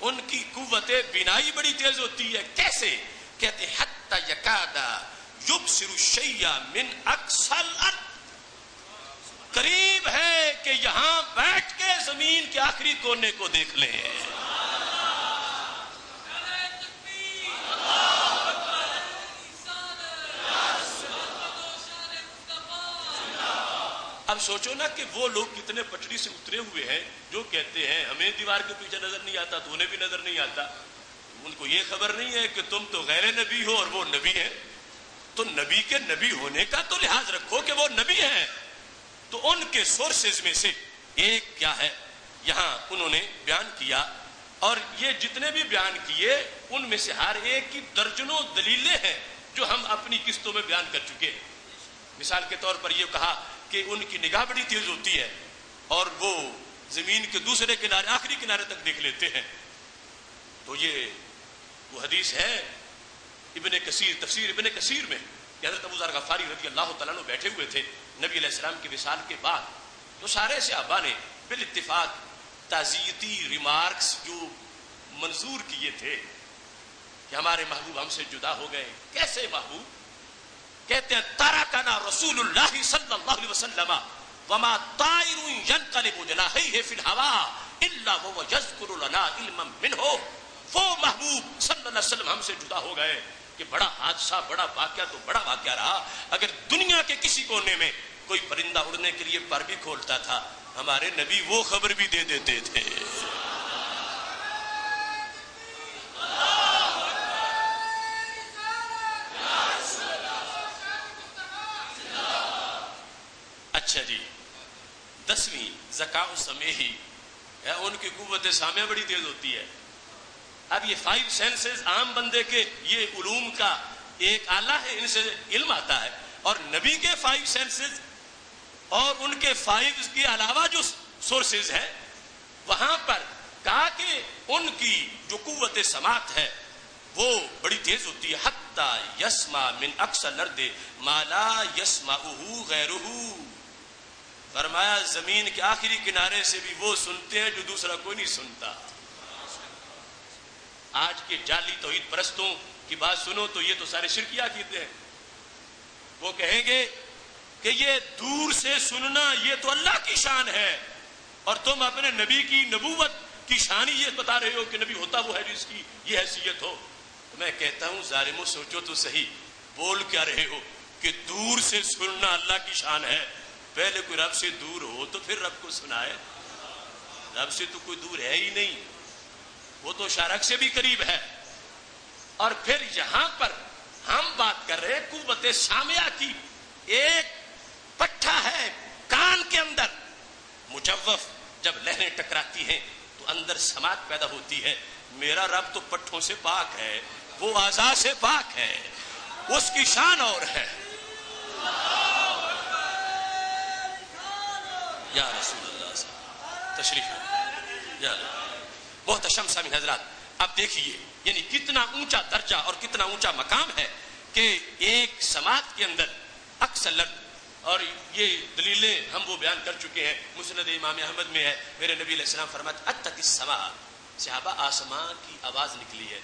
ان کی قوت بینائی بڑی تیز ہوتی ہے. کیسے؟ کہتے ہیں حتی یکاد یبصر الشیء من اقصی الارض, قریب ہے کہ یہاں بیٹھ کے زمین کے آخری کونے کو دیکھ لیں. اب سوچو نا کہ وہ لوگ کتنے پٹڑی سے اترے ہوئے ہیں جو کہتے ہیں ہمیں دیوار کے پیچھے نظر نہیں آتا تو انہیں بھی نظر نہیں آتا. ان کو یہ خبر نہیں ہے کہ تم تو غیر نبی ہو اور وہ نبی ہیں. تو نبی کے نبی ہونے کا تو لحاظ رکھو کہ وہ نبی ہیں. تو ان کے سورسز میں سے ایک کیا ہے یہاں انہوں نے بیان کیا, اور یہ جتنے بھی بیان کیے ان میں سے ہر ایک کی درجنوں دلیلیں ہیں جو ہم اپنی قسطوں میں بیان کر چکے ہیں. مثال کے طور پر یہ کہا کہ ان کی نگاہ بڑی تیز ہوتی ہے اور وہ زمین کے دوسرے کنارے, آخری کنارے تک دیکھ لیتے ہیں. تو یہ وہ حدیث ہے ابن کثیر, تفسیر ابن کثیر میں, کہ حضرت ابو ذر غفاری رضی اللہ تعالیٰ عنہ بیٹھے ہوئے تھے نبی علیہ السلام کے وصال کے بعد. تو سارے صحابہ نے بالاتفاق تعزیتی ریمارکس جو منظور کیے تھے کہ ہمارے محبوب ہم سے جدا ہو گئے. کیسے محبوب؟ کہتے ہیں ترکنا رسول اللہ صلی اللہ علیہ وسلم وما طائر ينقلب جناحيه في الهواء الا وهو يذكر لنا علما منه. وہ محبوب صلی اللہ علیہ وسلم ہم سے جدا ہو گئے کہ بڑا حادثہ, بڑا واقعہ تو بڑا واقعہ رہا. اگر دنیا کے کسی کونے میں کوئی پرندہ اڑنے کے لیے پر بھی کھولتا تھا, ہمارے نبی وہ خبر بھی دے دیتے تھے. اچھا جی, 10ویں ذکاء سمیعی, ان کی قوت سامعہ بڑی تیز ہوتی ہے. اب یہ 5 سینسز عام بندے کے یہ علوم کا ایک آلہ ہے, ان سے علم آتا ہے, اور نبی کے 5 سینسز اور ان کے 5 کے علاوہ جو سورسز ہیں وہاں پر کہا کہ ان کی جو قوت سماعت ہے وہ بڑی تیز ہوتی ہے. حتی یسمع من اقصی الارض ما لا یسمعہ غیرہ, فرمایا زمین کے آخری کنارے سے بھی وہ سنتے ہیں جو دوسرا کوئی نہیں سنتا. آج کے جعلی توحید پرستوں کی بات سنو تو یہ تو سارے شرکیہ عقیدے ہیں. وہ کہیں گے کہ یہ دور سے سننا یہ تو اللہ کی شان ہے, اور تم اپنے نبی کی نبوت کی شان ہی یہ بتا رہے ہو کہ نبی ہوتا وہ ہے جس کی یہ حیثیت ہو. میں کہتا ہوں ظالموں, سوچو تو صحیح, بول کیا رہے ہو کہ دور سے سننا اللہ کی شان ہے. پہلے کوئی رب سے دور ہو تو پھر رب کو سنائے. رب سے تو کوئی دور ہے ہی نہیں, وہ تو شارک سے بھی قریب ہے. اور پھر یہاں پر ہم بات کر رہے قوت سامعہ کی. ایک پٹھا ہے کان کے اندر, مجوف, جب لہریں ٹکراتی ہیں تو اندر سماعت پیدا ہوتی ہے. میرا رب تو پٹھوں سے پاک ہے, وہ اعضاء سے پاک ہے, اس کی شان اور ہے. یا رسول اللہ تشریف یا محتشم سامعین حضرات, اب دیکھیے یعنی کتنا اونچا درجہ اور کتنا اونچا مقام ہے کہ ایک سماعت کے اندر اکثر اور یہ دلیلیں ہم وہ بیان کر چکے ہیں. مسند امام احمد میں ہے, میرے نبی علیہ السلام فرماتے اتت السماء, صحابہ آسمان کی آواز نکلی ہے.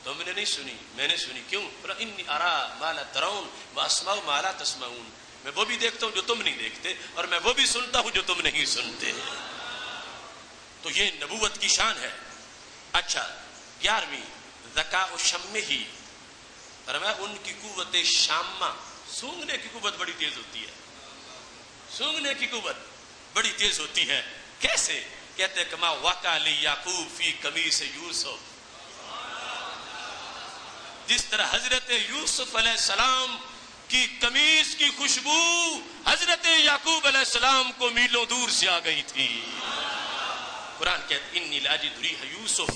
تم نے نہیں سنی, میں نے سنی. کیوں؟ انی ارا ما لا ترون واسمع ما لا تسمعون, میں وہ بھی دیکھتا ہوں جو تم نہیں دیکھتے, اور میں وہ بھی سنتا ہوں جو تم نہیں سنتے. تو یہ نبوت کی شان ہے. اچھا 11ویں ذکاء شمہ, فرمایا ان کی قوت شامہ, سونگنے کی قوت بڑی تیز ہوتی ہے. سونگنے کی قوت بڑی تیز ہوتی ہے. کیسے؟ کہتے کما وقع لیعقوب فی قمیص یوسف, جس طرح حضرت یوسف علیہ السلام کی قمیص کی خوشبو حضرت یعقوب علیہ السلام کو میلوں دور سے آ گئی تھی. قرآن کہتے انی لاجد ریح یوسف,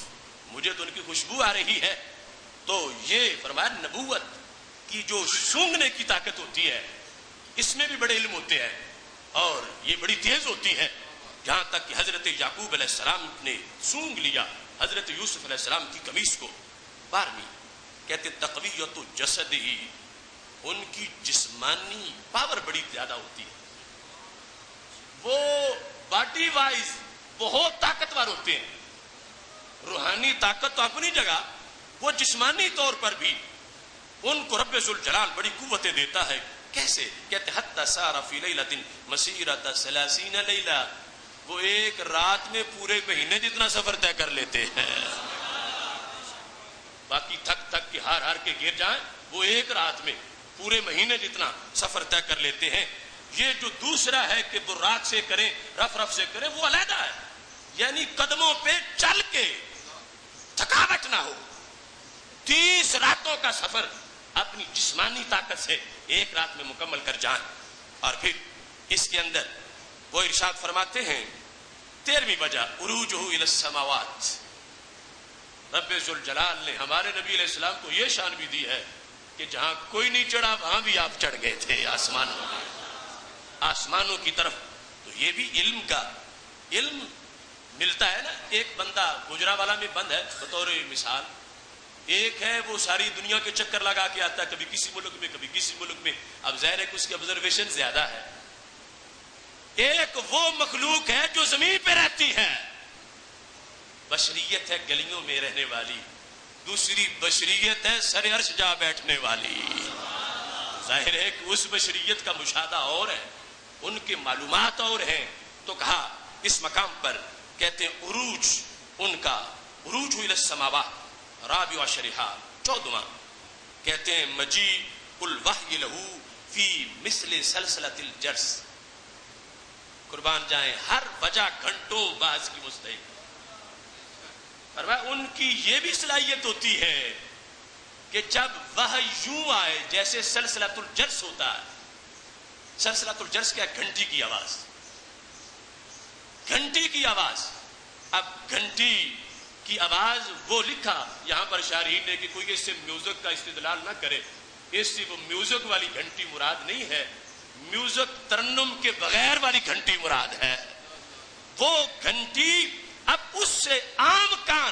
مجھے تو ان کی خوشبو آ رہی ہے. تو یہ فرمایا نبوت کی جو سونگنے کی طاقت ہوتی ہے, اس میں بھی بڑے علم ہوتے ہیں اور یہ بڑی تیز ہوتی ہے. جہاں تک کہ حضرت یعقوب علیہ السلام نے سونگ لیا حضرت یوسف علیہ السلام کی قمیص کو. 12ویں کہتے تقویت جسد ہی, ان کی جسمانی پاور بڑی زیادہ ہوتی ہے. وہ باڈی وائز بہت طاقتور ہوتے ہیں. روحانی طاقت تو اپنی جگہ, وہ جسمانی طور پر بھی ان کو رب ذوالجلال بڑی قوتیں دیتا ہے. کیسے؟ کہتے حتی سار فی لیلۃ مسیرۃ 30 لیلہ, وہ ایک رات میں پورے مہینے جتنا سفر طے کر لیتے ہیں. باقی تھک تھک کے ہار کے گر جائیں, وہ ایک رات میں پورے مہینے جتنا سفر طے کر لیتے ہیں. یہ جو دوسرا ہے کہ وہ رات سے کریں, رف سے کریں, وہ علیحدہ ہے. یعنی قدموں پہ چل کے تھکاوٹ نہ ہو. 30 راتوں کا سفر اپنی جسمانی طاقت سے ایک رات میں مکمل کر جائیں. اور پھر اس کے اندر وہ ارشاد فرماتے ہیں 13ویں وجہ عروجہ الی السماوات, رب ذوالجلال نے ہمارے نبی علیہ السلام کو یہ شان بھی دی ہے کہ جہاں کوئی نہیں چڑھا وہاں بھی آپ چڑھ گئے تھے, آسمانوں کی طرف. تو یہ بھی علم کا علم ملتا ہے نا. ایک بندہ گجرانوالہ میں بند ہے بطور مثال, ایک ہے وہ ساری دنیا کے چکر لگا کے آتا ہے, کبھی کسی ملک میں کبھی کسی ملک میں. اب ظاہر ہے کہ اس کی آبزرویشن زیادہ ہے. ایک وہ مخلوق ہے جو زمین پہ رہتی ہے, بشریت ہے گلیوں میں رہنے والی. دوسری بشریت ہے سر عرش جا بیٹھنے والی. ظاہر ہے کہ اس بشریت کا مشاہدہ اور ہے, ان کے معلومات اور ہیں. تو کہا اس مقام پر کہتے ہیں عروج, ان کا عروج الی السماوات. رابع شرحہ 14واں کہتے ہیں مجیء الوحی لہو فی مثل سلسلۃ الجرس. قربان جائیں ہر وجہ گھنٹوں بعض کی مستحق. ان کی یہ بھی صلاحیت ہوتی ہے کہ جب وحی یوں آئے جیسے سلسلۃ الجرس ہوتا ہے. سلسلۃ الجرس کیا؟ گھنٹی کی آواز, گھنٹی کی آواز. اب گھنٹی کی آواز وہ لکھا یہاں پر شارحین نے کہ کوئی اس سے میوزک کا استدلال نہ کرے, اس سے وہ میوزک والی گھنٹی مراد نہیں ہے, میوزک ترنم کے بغیر والی گھنٹی مراد ہے. وہ گھنٹی اب اس سے عام کان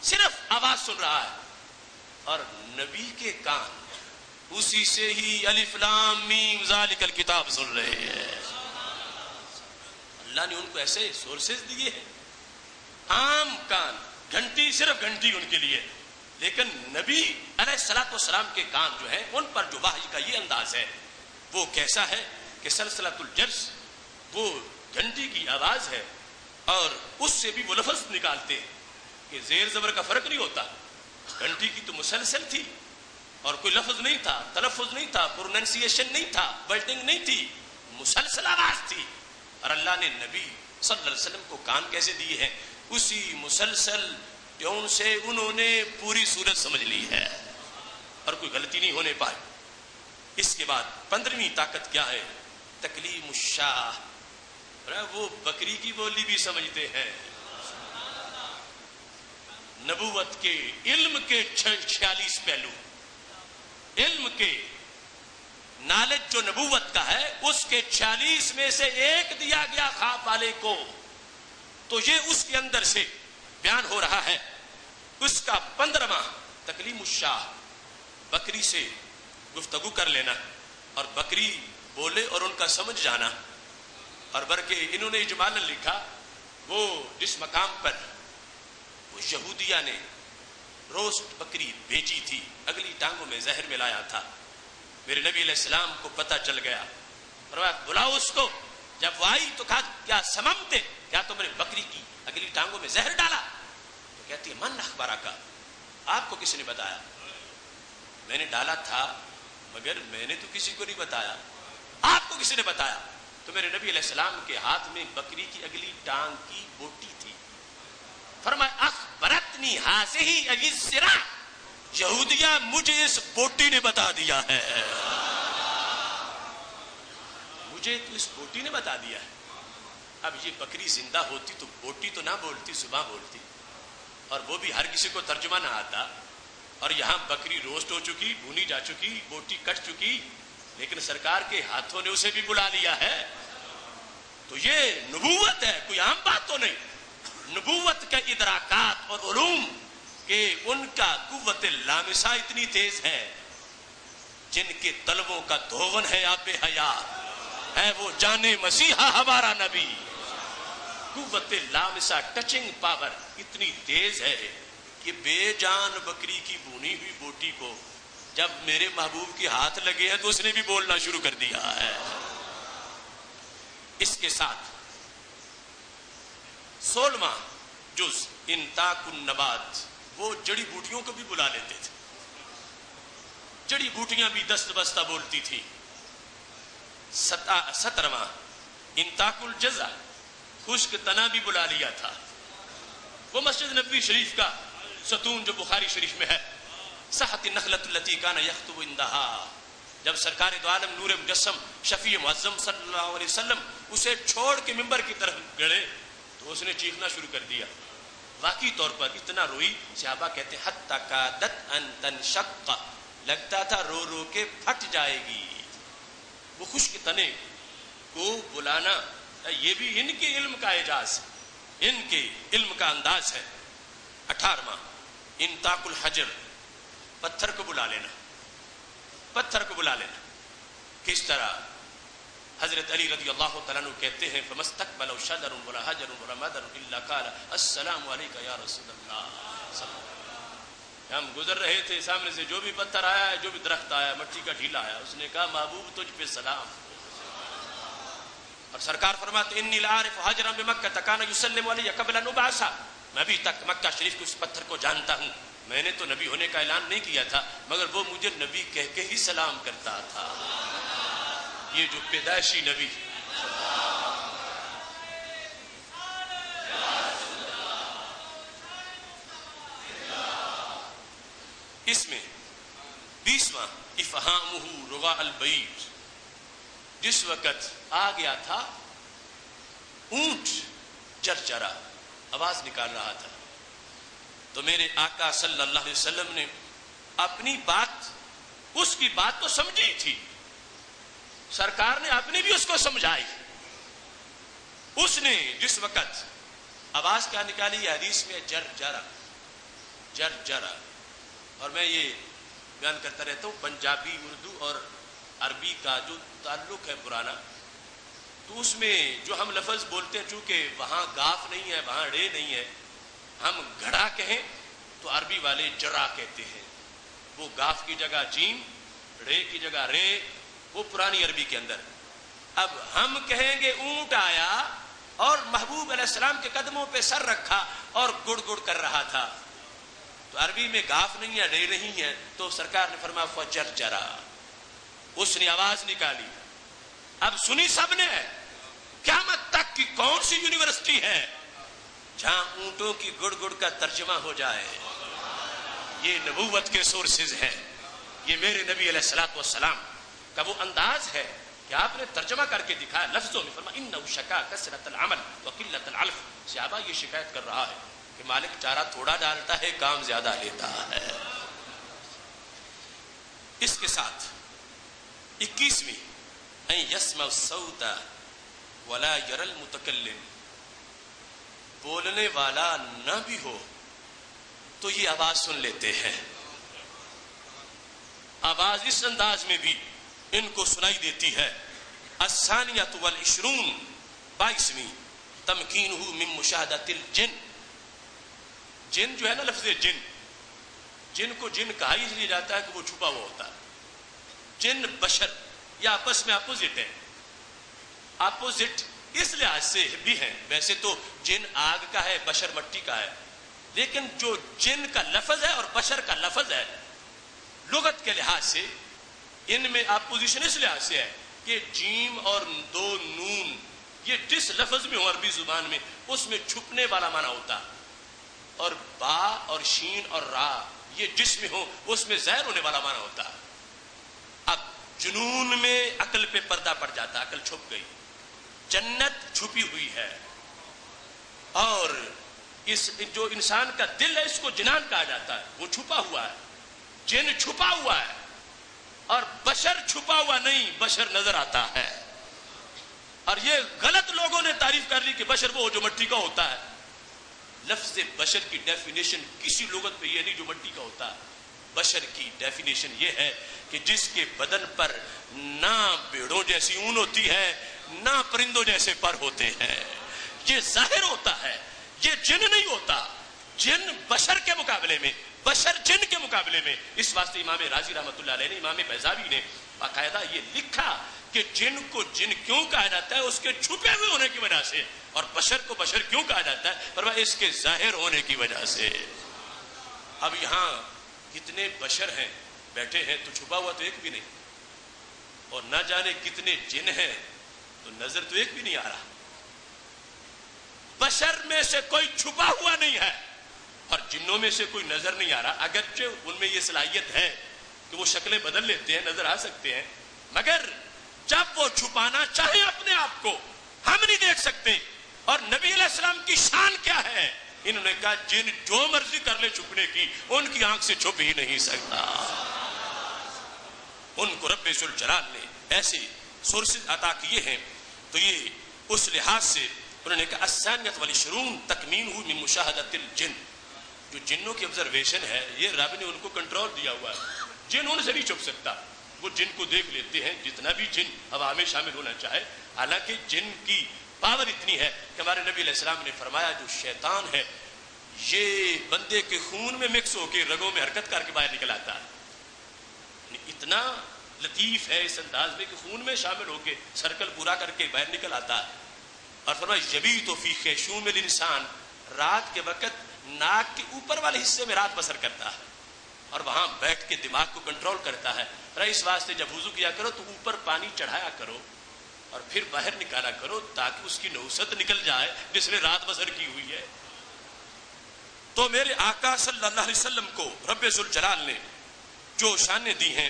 صرف آواز سن رہا ہے, اور نبی کے کان اسی سے ہی الف لام میم ذالک الکتاب سن رہے ہیں. اللہ نے ان کو ایسے سورسز دیے ہیں. عام کان, گھنٹی صرف گھنٹی ان کے لیے, لیکن نبی علیہ الصلوۃ والسلام کے کان جو ہیں ان پر جو وحی کا یہ انداز ہے وہ کیسا ہے کہ سلسلۃ الجرس وہ گھنٹی کی آواز ہے, اور اس سے بھی وہ لفظ نکالتے ہیں کہ زیر زبر کا فرق نہیں ہوتا. گھنٹی کی تو مسلسل تھی اور کوئی لفظ نہیں تھا, تلفظ نہیں تھا, پروننسیشن نہیں تھا, بلٹنگ نہیں تھی, مسلسل آواز تھی. اور اللہ نے نبی صلی اللہ علیہ وسلم کو کان کیسے دیے ہیں؟ اسی مسلسل ٹیون سے انہوں نے پوری صورت سمجھ لی ہے اور کوئی غلطی نہیں ہونے پائی. اس کے بعد 15ویں طاقت کیا ہے؟ تکلیم الشاہ. وہ بکری کی بولی بھی سمجھتے ہیں, نبوت کے علم کے 46 پہلو، علم کے نالج جو نبوت کا ہے اس کے 46 میں سے ایک دیا گیا خواب والے کو، تو یہ اس کے اندر سے بیان ہو رہا ہے۔ اس کا 15واں تکلیم الشاہ، بکری سے گفتگو کر لینا اور بکری بولے اور ان کا سمجھ جانا، اور بلکہ انہوں نے اجمالاً لکھا وہ جس مقام پر وہ یہودیہ نے روسٹ بکری بیچی تھی، اگلی ٹانگوں میں زہر ملایا تھا، میرے نبی علیہ السلام کو پتہ چل گیا، فرمایا بلاؤ اس کو۔ جب وہ آئی تو کہا کیا سممتے، کیا تم نے بکری کی اگلی ٹانگوں میں زہر ڈالا؟ تو کہتی ہے من اخبارک، آپ کو کس نے بتایا؟ میں نے ڈالا تھا مگر میں نے تو کسی کو نہیں بتایا، آپ کو کس نے بتایا؟ تو میرے نبی علیہ السلام کے ہاتھ میں بکری کی اگلی ٹانگ کی بوٹی تھی۔ فرمایا اخبرتنی ہذہ السرا، یہودیہ مجھے اس بوٹی نے بتا دیا ہے، مجھے تو اس بوٹی نے بتا دیا ہے۔ اب یہ بکری زندہ ہوتی تو بوٹی تو نہ بولتی، صبح بولتی، اور وہ بھی ہر کسی کو ترجمہ نہ آتا، اور یہاں بکری روسٹ ہو چکی، بھونی جا چکی، بوٹی کٹ چکی، لیکن سرکار کے ہاتھوں نے اسے بھی بلا لیا ہے۔ تو یہ نبوت ہے، کوئی عام بات تو نہیں۔ نبوت کے ادراکات اور علوم کہ ان کا قوت لامسہ اتنی تیز ہے، جن کے طلبوں کا دھون ہے آب حیات، ہے وہ جانے مسیحا ہمارا نبی۔ قوت لامسہ ٹچنگ پاور اتنی تیز ہے کہ بے جان بکری کی بھونی ہوئی بوٹی کو جب میرے محبوب کے ہاتھ لگے ہیں تو اس نے بھی بولنا شروع کر دیا ہے۔ اس کے ساتھ 16واں جز انتاق النبات، وہ جڑی بوٹیوں کو بھی بلا لیتے تھے، جڑی بوٹیاں بھی دست بستہ بولتی تھی۔ 17واں انتاق الجزا، خشک تنا بھی بلا لیا تھا۔ وہ مسجد نبوی شریف کا ستون جو بخاری شریف میں ہے، صحت النخلۃ التي كان يخطب عندها، جب سرکار دو عالم نور مجسم شفیع معظم صلی اللہ علیہ وسلم اسے چھوڑ کے ممبر کی طرف گڑے تو اس نے چیخنا شروع کر دیا۔ واقعی طور پر اتنا روئی، صحابہ کہتے ہیں حتی کادت ان تنشق، لگتا تھا رو رو کے پھٹ جائے گی۔ وہ خشک تنے کو بلانا، یہ بھی ان کے علم کا اعجاز، ان کے علم کا انداز ہے۔ 18واں انتاق الحجر، پتھر کو بلا لینا، پتھر کو بلا لینا۔ کس طرح حضرت علی رضی اللہ تعالیٰ عنہ کہتے ہیں فَمَسْتَقْبَلَوْ شَجَرٌ وَلَا حَجَرٌ وَلَا مَدَرٌ إِلَّا قَالَ السلام علیکہ یا رسول اللہ۔ ہم گزر رہے تھے، سامنے سے جو بھی پتھر آیا، جو بھی درخت آیا، مٹی کا ڈھیلا آیا، اس نے کہا محبوب تجھ پہ سلام۔ اور سرکار فرماتے انی لعارف حجرا بمکہ کان یسلم علی قبل ان ابعث، میں بھی تک مکہ شریف کے اس پتھر کو جانتا ہوں، میں نے تو نبی ہونے کا اعلان نہیں کیا تھا مگر وہ مجھے نبی کہہ کے ہی سلام کرتا تھا۔ یہ جو پیدائشی نبی، اس میں 20واں افہامہ رغاء البعیر، جس وقت آ گیا تھا اونٹ چرچرا آواز نکال رہا تھا، تو میرے آقا صلی اللہ علیہ وسلم نے اپنی بات، اس کی بات تو سمجھی تھی، سرکار نے اپنی بھی اس کو سمجھائی۔ اس نے جس وقت آواز کیا نکالی، یہ حدیث میں جرجرا، جرجرا، اور میں یہ بیان کرتا رہتا ہوں پنجابی، اردو اور عربی کا جو تعلق ہے پرانا، تو اس میں جو ہم لفظ بولتے ہیں چونکہ وہاں گاف نہیں ہے، وہاں ڑے نہیں ہے، ہم گھڑا کہیں تو عربی والے جرا کہتے ہیں، وہ گاف کی جگہ جیم، رے کی جگہ رے، وہ پرانی عربی کے اندر۔ اب ہم کہیں گے اونٹ آیا اور محبوب علیہ السلام کے قدموں پہ سر رکھا اور گڑ گڑ کر رہا تھا، تو عربی میں گاف نہیں ہے، رے نہیں ہے، تو سرکار نے فرمایا فجرجرا، اس نے آواز نکالی۔ اب سنی سب نے، قیامت تک کی کون سی یونیورسٹی ہے جہاں اونٹوں کی گڑ گڑ کا ترجمہ ہو جائے؟ یہ نبوت کے سورسز ہیں، یہ میرے نبی علیہ الصلوۃ والسلام کا وہ انداز ہے کہ آپ نے ترجمہ کر کے دکھایا لفظوں میں۔ فرمایا انہ شکا کثرت العمل وقلت العلف، صحابہ یہ شکایت کر رہا ہے کہ مالک چارہ تھوڑا ڈالتا ہے، کام زیادہ لیتا ہے۔ اس کے ساتھ 21ویں ان یسمع الصوت ولا یری المتکلم، بولنے والا نہ بھی ہو تو یہ آواز سن لیتے ہیں، آواز اس انداز میں بھی ان کو سنائی دیتی ہے۔ الثانیۃ والعشرون 22ویں تمکینہ من مشاہدۃ الجن، جن جو ہے نا، لفظ جن کو جن کہا اس لیے جاتا ہے کہ وہ چھپا ہوا ہوتا ہے۔ جن بشر یا آپس میں اپوزٹ ہیں، اپوزٹ اس لحاظ سے بھی ہیں، ویسے تو جن آگ کا ہے، بشر مٹی کا ہے، لیکن جو جن کا لفظ ہے اور بشر کا لفظ ہے، لغت کے لحاظ سے ان میں اپوزیشن اس لحاظ سے ہے کہ جیم اور دو نون یہ جس لفظ میں ہو عربی زبان میں اس میں چھپنے والا معنی ہوتا ہے، اور با اور شین اور را یہ جس میں ہو اس میں ظاہر ہونے والا معنی ہوتا ہے۔ اب جنون میں عقل پہ پردہ پڑ جاتا ہے، عقل چھپ گئی، جنت چھپی ہوئی ہے، اور اس جو انسان کا دل ہے اس کو جنان کہا جاتا ہے، وہ چھپا ہوا ہے، جن چھپا ہوا ہے، اور بشر چھپا ہوا نہیں، بشر نظر آتا ہے۔ اور یہ غلط لوگوں نے تعریف کر لی کہ بشر وہ جو مٹی کا ہوتا ہے۔ لفظ بشر کی ڈیفینیشن کسی لغت پہ یہ نہیں جو مٹی کا ہوتا ہے، بشر کی ڈیفینیشن یہ ہے کہ جس کے بدن پر نہ بھیڑوں جیسی اون ہوتی ہے نہ پرندوں جیسے پر ہوتے ہیں، یہ ظاہر ہوتا ہے، یہ جن نہیں ہوتا۔ جن بشر کے مقابلے میں، بشر جن کے مقابلے میں، اس واسطے امام رازی رحمۃ اللہ علیہ نے، امام بیضاوی نے باقاعدہ یہ لکھا کہ جن کو جن کیوں کہا جاتا ہے، اس کے چھپے ہوئے ہونے کی وجہ سے، اور بشر کو بشر کیوں کہا جاتا ہے، پر وہ اس کے ظاہر ہونے کی وجہ سے۔ اب یہاں کتنے بشر ہیں بیٹھے ہیں تو چھپا ہوا تو ایک بھی نہیں، اور نہ جانے کتنے جن ہیں تو نظر تو ایک بھی نہیں آ رہا۔ بشر میں سے کوئی چھپا ہوا نہیں ہے اور جنوں میں سے کوئی نظر نہیں آ رہا، اگرچہ ان میں یہ صلاحیت ہے کہ وہ شکلیں بدل لیتے ہیں، نظر آ سکتے ہیں، مگر جب وہ چھپانا چاہے اپنے آپ کو ہم نہیں دیکھ سکتے۔ اور نبی علیہ السلام کی شان کیا ہے؟ انہوں نے کہا جن جو مرضی کر لے چھپنے کی، ان کی آنکھ سے چھپ ہی نہیں سکتا۔ ان کو رب ذوالجلال نے ایسے سورسز عطا کیے ہیں، تو یہ اس لحاظ سے انہوں نے کہا الثانیۃ والعشرون تکمینہ من مشاہدۃ الجن، جو جنوں کی آبزرویشن ہے یہ رب نے ان کو کنٹرول دیا ہوا ہے، جن ان سے نہیں چھپ سکتا، وہ جن کو دیکھ لیتے ہیں، جتنا بھی جن ہوا میں شامل ہونا چاہے۔ حالانکہ جن کی پاور اتنی ہے کہ ہمارے نبی علیہ السلام نے فرمایا جو شیطان ہے یہ بندے کے خون میں مکس ہو کے رگوں میں حرکت کر کے باہر نکل آتا ہے، اتنا لطیف ہے اس انداز میں کہ خون میں شامل ہو کے سرکل پورا کر کے باہر نکل آتا ہے۔ اور فرمایا یبیت فی خیشوم الانسان، رات کے وقت ناک کے اوپر والے حصے میں رات بسر کرتا ہے اور وہاں بیٹھ کے دماغ کو کنٹرول کرتا ہے۔ اس واسطے جب وضو کیا کرو تو اوپر پانی چڑھایا کرو اور پھر باہر نکالا کرو تاکہ اس کی نحوست نکل جائے جس نے رات بسر کی ہوئی ہے۔ تو میرے آقا صلی اللہ علیہ وسلم کو رب ذوالجلال نے جو شانیں دی ہیں،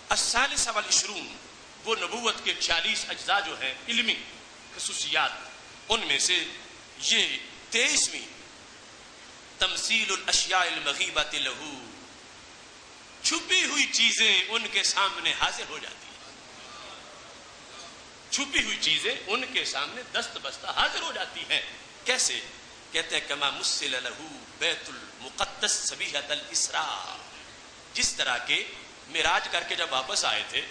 الثالثہ والعشرون، وہ نبوت کے 46 اجزاء جو ہیں علمی خصوصیات، ان میں سے یہ 23ویں تمثیل الاشیاء المغیبۃ لہ، چھپی ہوئی چیزیں ان کے سامنے حاضر ہو جاتی ہیں، چھپی ہوئی چیزیں ان کے سامنے دست بستہ حاضر ہو جاتی ہیں۔ کیسے؟ کہتے ہیں کما مثل لہ بیت المقدس صبیحۃ الاسراء، جس طرح کے معراج کر کے جب واپس آئے تھے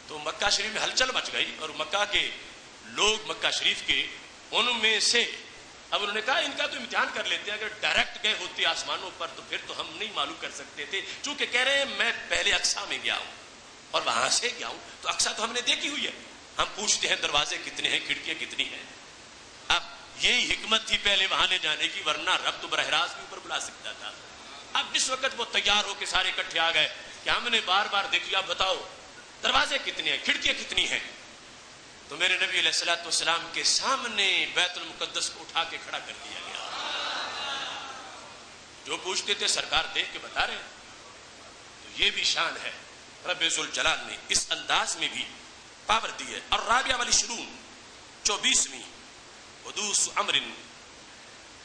تو مکہ شریف میں ہلچل مچ گئی، اور مکہ کے لوگ مکہ شریف کے ان میں سے اب انہوں نے کہا ان کا تو امتحان کر لیتے ہیں، اگر ڈائریکٹ گئے ہوتے آسمانوں پر تو پھر تو ہم نہیں معلوم کر سکتے تھے، چونکہ کہہ رہے ہیں میں پہلے اقصیٰ میں گیا ہوں اور وہاں سے گیا ہوں تو اقصیٰ تو ہم نے دیکھی ہوئی ہے، ہم پوچھتے ہیں دروازے کتنے ہیں، کھڑکیاں کتنی ہیں۔ اب یہی حکمت تھی پہلے وہاں لے جانے کی، ورنہ رب تو براہ راست بھی اوپر بلا سکتا تھا۔ اب جس وقت وہ تیار ہو کے سارے اکٹھے آ گئے کہ ہم نے بار بار دیکھی، آپ بتاؤ دروازے کتنے ہیں، کھڑکیاں کتنی ہیں، تو میرے نبی علیہ الصلوۃ والسلام کے سامنے بیت المقدس کو اٹھا کے کھڑا کر دیا گیا۔ جو پوچھتے تھے سرکار دیکھ کے بتا رہے ہیں، تو یہ بھی شان ہے، رب ذوالجلال نے اس انداز میں بھی پاور دی ہے۔ اور الرابعہ والعشرون 24ویں حدوث امر،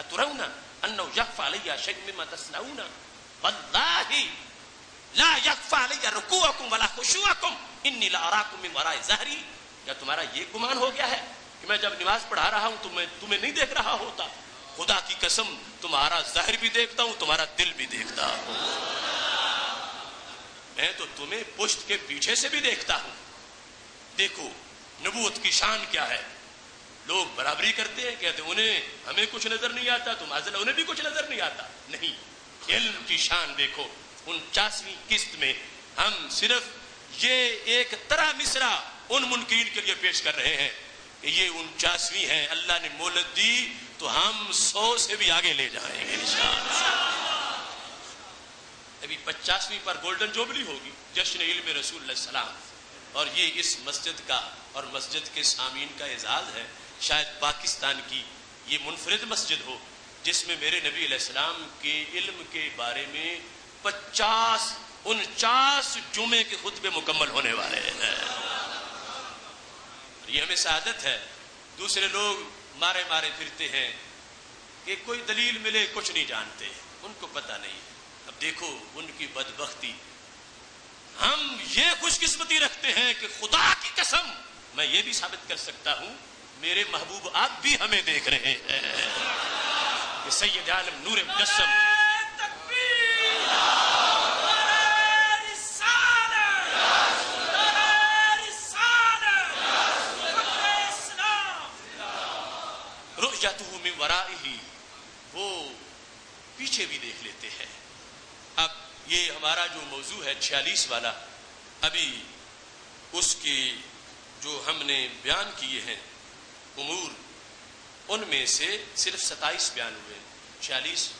اترون انه يخفى علي شيء مما تصنعون والله لا يخفى علي ركوعكم ولا خشوعكم انی لاراکم من وراء ظہری. کیا تمہارا یہ گمان ہو گیا ہے کہ میں جب نماز پڑھا رہا ہوں تو میں تمہیں نہیں دیکھ رہا ہوتا؟ خدا کی قسم تمہارا ظاہر بھی دیکھتا ہوں، تمہارا دل بھی دیکھتا ہوں. میں تو تمہیں پشت کے پیچھے سے بھی دیکھتا ہوں. دیکھو نبوت کی شان کیا ہے. لوگ برابری کرتے ہیں، کہتے ہیں انہیں ہمیں کچھ نظر نہیں آتا تو معاذ اللہ انہیں بھی کچھ نظر نہیں آتا. نہیں، علم کی شان دیکھو. 49ویں قسط میں ہم صرف یہ ایک طرح مصرع ان منکرین کے لیے پیش کر رہے ہیں کہ یہ 49ویں ہے. اللہ نے مہلت دی تو ہم 100 سے بھی آگے لے جائیں گے انشاءاللہ. ابھی 50ویں پر گولڈن جوبلی ہوگی، جشن علم رسول اللہ السلام، اور یہ اس مسجد کا اور مسجد کے سامعین کا اعزاز ہے. شاید پاکستان کی یہ منفرد مسجد ہو جس میں میرے نبی علیہ السلام کے علم کے بارے میں 49 جمعے کے خطبے مکمل ہونے والے ہیں. یہ ہمیں سعادت ہے. دوسرے لوگ مارے مارے پھرتے ہیں کہ کوئی دلیل ملے کچھ نہیں جانتے، ان کو پتہ نہیں. اب دیکھو ان کی بدبختی. ہم یہ خوش قسمتی رکھتے ہیں کہ خدا کی قسم میں یہ بھی ثابت کر سکتا ہوں میرے محبوب آپ بھی ہمیں دیکھ رہے ہیں کہ سید عالم نور مجسم رؤیتہ من ورائہ، وہ پیچھے بھی دیکھ لیتے ہیں. اب یہ ہمارا جو موضوع ہے 46 والا، ابھی اس کی جو ہم نے بیان کیے ہیں امور، ان میں سے صرف 27 بیان ہوئے. 46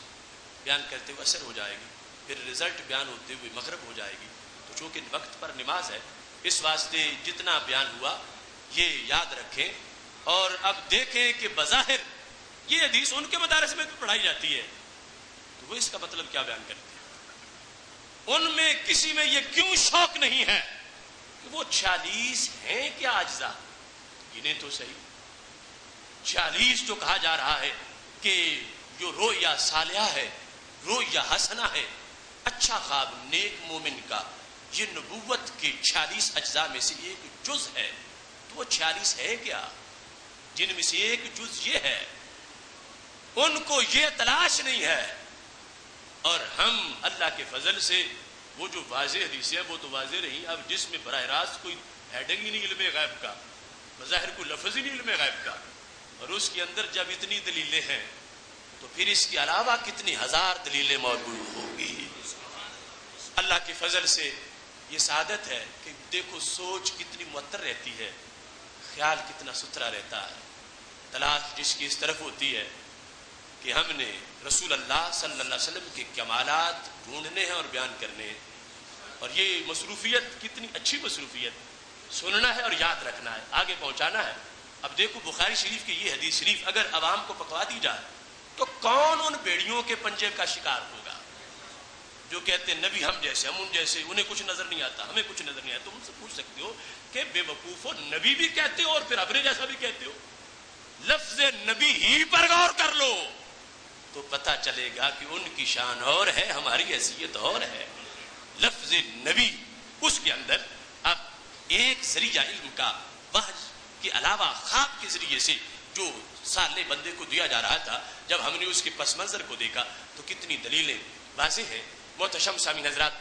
بیان کرتے ہوئے اثر ہو جائے گی، پھر رزلٹ بیان ہوتے ہوئے مغرب ہو جائے گی. تو چونکہ وقت پر نماز ہے اس واسطے جتنا بیان ہوا یہ یاد رکھیں. اور اب دیکھیں کہ بظاہر یہ حدیث ان کے مدارس میں پڑھائی جاتی ہے تو وہ اس کا مطلب کیا بیان کرتے ہیں. ان میں کسی میں یہ کیوں شوق نہیں ہے کہ وہ 46 ہیں کیا اجزاء؟ انہیں تو صحیح 46 جو کہا جا رہا ہے کہ جو رویا صالحہ ہے، رویا حسنہ ہے، اچھا خواب نیک مومن کا، یہ نبوت کے 46 اجزاء میں سے ایک جز ہے. تو وہ 46 ہے کیا؟ جن میں سے ایک جز یہ ہے. ان کو یہ تلاش نہیں ہے. اور ہم اللہ کے فضل سے وہ جو واضح حدیث ہے وہ تو واضح رہی. اب جس میں براہ راست کوئی ہیڈنگ ہی نہیں علم غیب کا، بظاہر کوئی لفظ ہی نہیں علم غیب کا، اور اس کے اندر جب اتنی دلیلیں ہیں تو پھر اس کے علاوہ کتنی ہزار دلیلیں موجود ہوگی. اللہ کے فضل سے یہ سعادت ہے کہ دیکھو سوچ کتنی معطر رہتی ہے، خیال کتنا ستھرا رہتا ہے. تلاش جس کی اس طرف ہوتی ہے کہ ہم نے رسول اللہ صلی اللہ علیہ وسلم کے کمالات ڈھونڈنے ہیں اور بیان کرنے ہیں. اور یہ مصروفیت کتنی اچھی مصروفیت، سننا ہے اور یاد رکھنا ہے، آگے پہنچانا ہے. اب دیکھو بخاری شریف کی یہ حدیث شریف اگر عوام کو پکوا دی جائے تو کون ان بیڑیوں کے پنجے کا شکار ہوگا جو کہتے ہیں نبی ہم جیسے، ہم ان جیسے، انہیں کچھ نظر نہیں آتا، ہمیں کچھ نظر نہیں آتا. تم سے پوچھ سکتے ہو کہ بے وقوفو نبی بھی کہتے ہو اور پھر اپنے جیسا بھی کہتے ہو. لفظ نبی ہی پر غور کر لو تو پتہ چلے گا کہ ان کی شان اور ہے، ہماری حیثیت اور ہے. لفظ نبی اس کے اندر اب ایک ذریعہ علم کا وحی کے علاوہ خواب کے ذریعے سے جو سالے بندے کو دیا جا رہا تھا، جب ہم نے اس کے پس منظر کو دیکھا تو کتنی دلیلیں واضح ہیں. محتشم سامعین حضرات،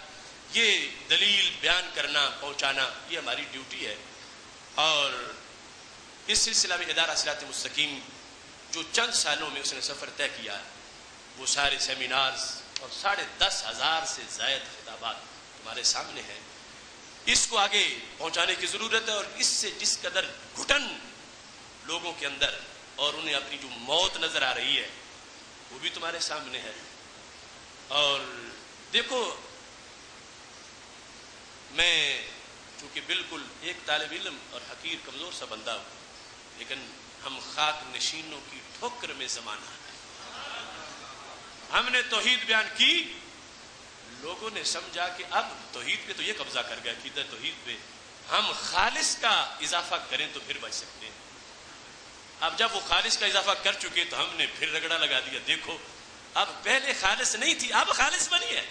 یہ دلیل بیان کرنا، پہنچانا یہ ہماری ڈیوٹی ہے. اور اس سلسلہ میں ادارہ صراط مستقیم جو چند سالوں میں اس نے سفر طے کیا ہے، وہ سارے سیمینارز اور 10,500 سے زائد خطابات تمہارے سامنے ہیں. اس کو آگے پہنچانے کی ضرورت ہے. اور اس سے جس قدر گھٹن لوگوں کے اندر اور انہیں اپنی جو موت نظر آ رہی ہے وہ بھی تمہارے سامنے ہے. اور دیکھو میں چونکہ بالکل ایک طالب علم اور حقیر کمزور سا بندہ ہوں، لیکن ہم خاک نشینوں کی ٹھوکر میں زمانہ ہے. ہم نے توحید بیان کی، لوگوں نے سمجھا کہ اب توحید پہ تو یہ قبضہ کر گیا، عقیدہ توحید پہ ہم خالص کا اضافہ کریں تو پھر بچ سکتے ہیں. اب جب وہ خالص کا اضافہ کر چکے تو ہم نے پھر رگڑا لگا دیا، دیکھو اب پہلے خالص نہیں تھی اب خالص بنی ہے۔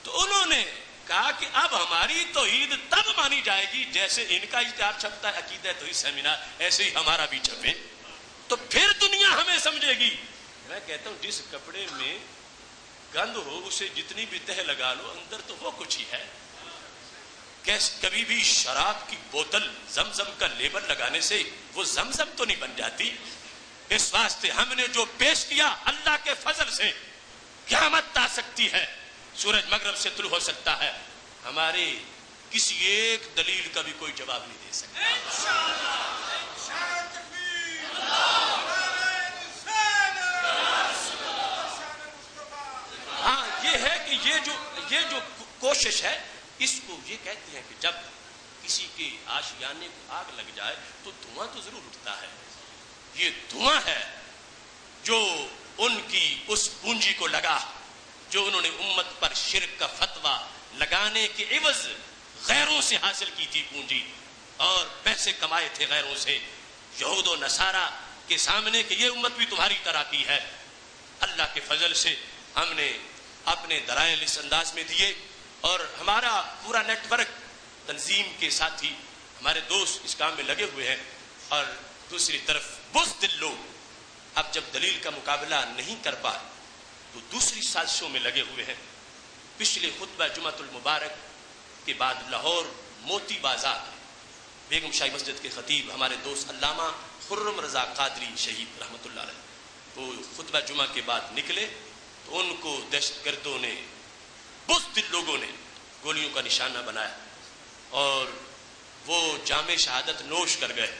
تو انہوں نے کہا کہ اب ہماری توحید تب مانی جائے گی جیسے ان کا اشتہار چھپتا ہے عقیدہ توحید سیمینار، ایسے ہی ہمارا بھی چھپے تو پھر دنیا ہمیں سمجھے گی۔ میں کہتا ہوں جس کپڑے میں گند ہو اسے جتنی بھی تہ لگا لو اندر تو وہ کچھ ہی ہے۔ کبھی بھی شراب کی بوتل زمزم کا لیبل لگانے سے وہ زمزم تو نہیں بن جاتی۔ اس واسطے ہم نے جو پیش کیا اللہ کے فضل سے قیامت آ سکتی ہے، سورج مغرب سے طلوع ہو سکتا ہے، ہمارے کسی ایک دلیل کا بھی کوئی جواب نہیں دے سکتا۔ ہاں یہ ہے کہ یہ جو کوشش ہے اس کو یہ کہتے ہیں کہ جب کسی کے آشیانے کو آگ لگ جائے تو دھواں تو ضرور اٹھتا ہے۔ یہ دھواں ہے جو ان کی اس پونجی کو لگا جو انہوں نے امت پر شرک کا فتویٰ لگانے کے عوض غیروں سے حاصل کی تھی پونجی اور پیسے کمائے تھے غیروں سے، یہود و نصارہ کے سامنے کہ یہ امت بھی تمہاری طرح کی ہے۔ اللہ کے فضل سے ہم نے اپنے دلائل اس انداز میں دیے اور ہمارا پورا نیٹ ورک تنظیم کے ساتھی ہمارے دوست اس کام میں لگے ہوئے ہیں، اور دوسری طرف بزدل لوگ اب جب دلیل کا مقابلہ نہیں کر پائے تو دوسری سازشوں میں لگے ہوئے ہیں۔ پچھلے خطبہ جمعۃ المبارک کے بعد لاہور موتی بازار بیگم شاہی مسجد کے خطیب ہمارے دوست علامہ خرم رضا قادری شہید رحمۃ اللہ علیہ وہ خطبہ جمعہ کے بعد نکلے تو ان کو دہشت گردوں نے بزدل لوگوں نے گولیوں کا نشانہ بنایا اور وہ جام شہادت نوش کر گئے۔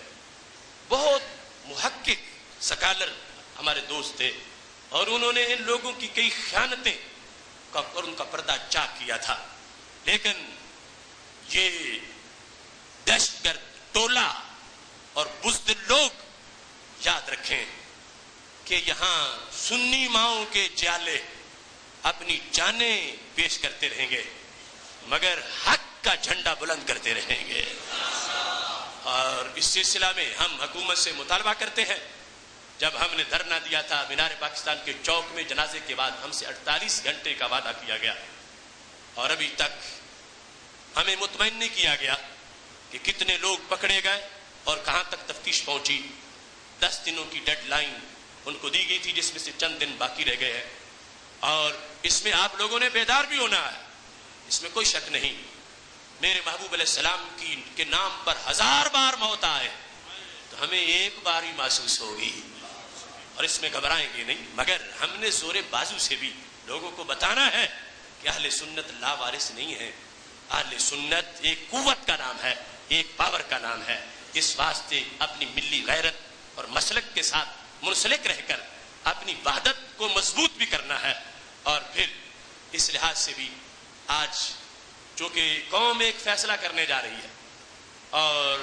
بہت محقق سکالر ہمارے دوست تھے اور انہوں نے ان لوگوں کی کئی خیانتیں اور ان کا پردہ چاک کیا تھا، لیکن یہ دہشت گرد ٹولہ اور بزدل لوگ یاد رکھیں کہ یہاں سنی ماؤں کے جالے اپنی جانیں پیش کرتے رہیں گے مگر حق کا جھنڈا بلند کرتے رہیں گے۔ اور اس سلسلہ میں ہم حکومت سے مطالبہ کرتے ہیں، جب ہم نے دھرنا دیا تھا مینار پاکستان کے چوک میں جنازے کے بعد ہم سے 48 گھنٹے کا وعدہ کیا گیا اور ابھی تک ہمیں مطمئن نہیں کیا گیا کہ کتنے لوگ پکڑے گئے اور کہاں تک تفتیش پہنچی۔ 10 دنوں کی ڈیڈ لائن ان کو دی گئی تھی جس میں سے چند دن باقی رہ گئے ہیں، اور اس میں آپ لوگوں نے بیدار بھی ہونا ہے، اس میں کوئی شک نہیں۔ میرے محبوب علیہ السلام کے نام پر 1000 بار موت آئے تو ہمیں ایک بار ہی محسوس ہوگی اور اس میں گھبرائیں گے نہیں، مگر ہم نے زور بازو سے بھی لوگوں کو بتانا ہے کہ اہل سنت لا وارث نہیں ہے، اہل سنت ایک قوت کا نام ہے، ایک پاور کا نام ہے۔ اس واسطے اپنی ملی غیرت اور مسلک کے ساتھ منسلک رہ کر اپنی وحدت کو مضبوط بھی کرنا ہے، اور پھر اس لحاظ سے بھی آج چونکہ قوم ایک فیصلہ کرنے جا رہی ہے اور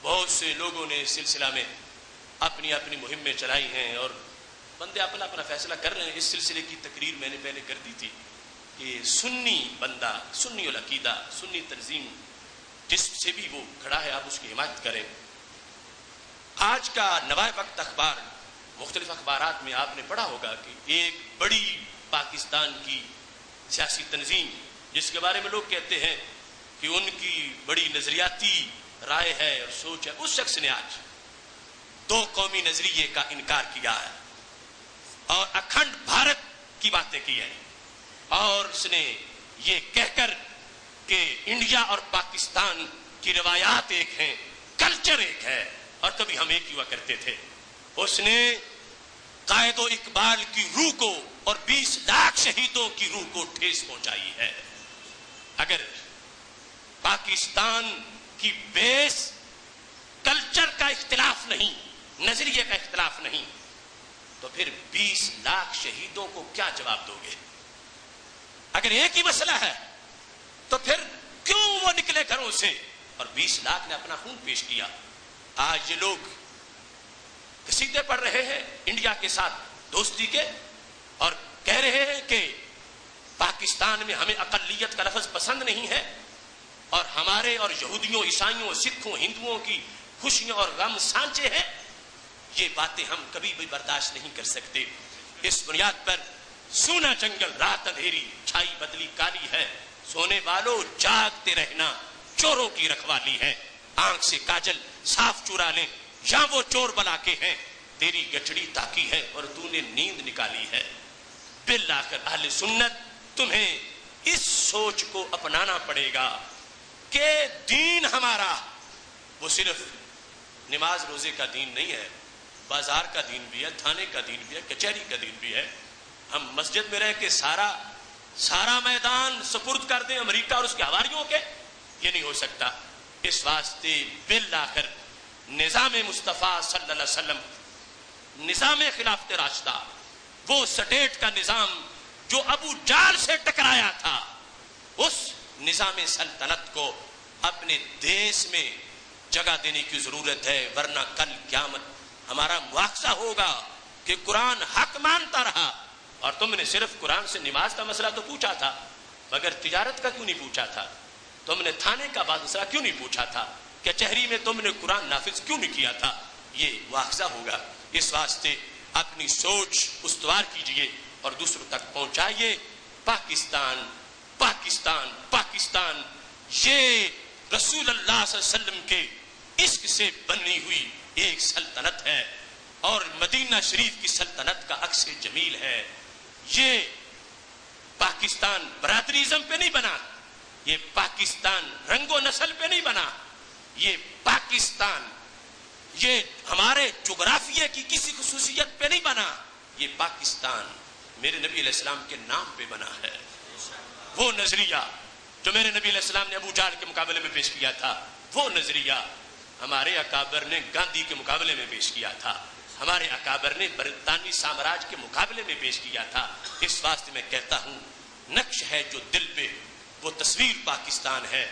بہت سے لوگوں نے اس سلسلہ میں اپنی اپنی مہمیں چلائی ہیں اور بندے اپنا اپنا فیصلہ کر رہے ہیں۔ اس سلسلے کی تقریر میں نے پہلے کر دی تھی کہ سنی بندہ، سنی العقیدہ، سنی تنظیم جس سے بھی وہ کھڑا ہے آپ اس کی حمایت کریں۔ آج کا نوائے وقت اخبار، مختلف اخبارات میں آپ نے پڑھا ہوگا کہ ایک بڑی پاکستان کی سیاسی تنظیم جس کے بارے میں لوگ کہتے ہیں کہ ان کی بڑی نظریاتی رائے ہے اور سوچ ہے، اس شخص نے آج 2 قومی نظریے کا انکار کیا ہے اور اکھنڈ بھارت کی باتیں کی ہیں، اور اس نے یہ کہہ کر کہ انڈیا اور پاکستان کی روایات ایک ہیں، کلچر ایک ہے اور کبھی ہم ایک ہی ہوا کرتے تھے، اس نے قائد و اقبال کی روح کو اور 20 لاکھ شہیدوں کی روح کو ٹھیس پہنچائی ہے۔ اگر پاکستان کی بیس کلچر کا اختلاف نہیں، نظریے کا اختلاف نہیں، تو پھر 20 لاکھ شہیدوں کو کیا جواب دو گے؟ اگر ایک ہی مسئلہ ہے تو پھر کیوں وہ نکلے گھروں سے اور 20 لاکھ نے اپنا خون پیش کیا؟ آج یہ لوگ قصیدے پڑھ رہے ہیں انڈیا کے ساتھ دوستی کے اور کہہ رہے ہیں کہ پاکستان میں ہمیں اقلیت کا لفظ پسند نہیں ہے اور ہمارے اور یہودیوں، عیسائیوں، سکھوں، ہندوؤں کی خوشیاں اور غم سانچے ہیں، یہ باتیں ہم کبھی بھی برداشت نہیں کر سکتے۔ اس بنیاد پر سونا جنگل رات اندھیری چھائی بدلی کالی ہے، سونے والوں جاگتے رہنا چوروں کی رکھوالی ہے۔ آنکھ سے کاجل صاف چرا لیں یا وہ چور بلا کے ہیں، تیری گٹھڑی تاکی ہے اور تو نے نیند نکالی ہے۔ بالآخر اہل سنت تمہیں اس سوچ کو اپنانا پڑے گا کہ دین ہمارا وہ صرف نماز روزے کا دین نہیں ہے، بازار کا دین بھی ہے، تھانے کا دین بھی ہے، کچہری کا دین بھی ہے۔ ہم مسجد میں رہ کے سارا میدان سپرد کر دیں امریکہ اور اس کے حواریوں کے، یہ نہیں ہو سکتا۔ اس واسطے بالآخر نظام مصطفیٰ صلی اللہ علیہ وسلم، نظام خلافت راشدہ، وہ سٹیٹ کا نظام جو ابو جال سے ٹکرایا تھا، اس نظام سلطنت کو اپنے دیس میں جگہ دینے کی ضرورت ہے، ورنہ کل قیامت ہمارا مواخذہ ہوگا کہ قرآن حق مانتا رہا اور تم نے صرف قرآن سے نماز کا مسئلہ تو پوچھا تھا، مگر تجارت کا کیوں نہیں پوچھا تھا؟ تم نے تھانے کا مسئلہ کیوں نہیں پوچھا تھا؟ کچہری میں تم نے قرآن نافذ کیوں نہیں کیا تھا؟ یہ مواخذہ ہوگا۔ اس واسطے اپنی سوچ استوار کیجئے اور دوسروں تک پہنچائیے۔ پاکستان پاکستان پاکستان یہ رسول اللہ صلی اللہ علیہ وسلم کے عشق سے بنی ہوئی ایک سلطنت ہے اور مدینہ شریف کی سلطنت کا عکس جمیل ہے۔ یہ پاکستان برادریزم پہ نہیں بنا، یہ پاکستان رنگ و نسل پہ نہیں بنا، یہ پاکستان یہ ہمارے جغرافیہ کی کسی خصوصیت پہ نہیں بنا، یہ پاکستان میرے نبی علیہ السلام کے نام پہ بنا ہے۔ وہ نظریہ جو میرے نبی علیہ السلام نے ابو جہل کے مقابلے میں پیش کیا تھا، وہ نظریہ ہمارے اکابر نے گاندھی کے مقابلے میں پیش کیا تھا، ہمارے اکابر نے برطانوی سامراج کے مقابلے میں پیش کیا تھا۔ اس واسطے میں کہتا ہوں نقش ہے جو دل پہ وہ تصویر پاکستان ہے،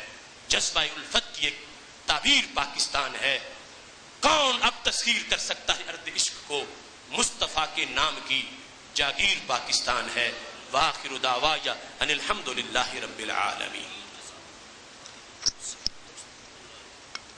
جذبہ الفت کی ایک تعبیر پاکستان ہے۔ کون اب تسخیر کر سکتا ہے ارض عشق کو؟ مصطفیٰ کے نام کی جاگیر پاکستان ہے۔ وآخر دعوایا ان الحمد للہ رب العالمین۔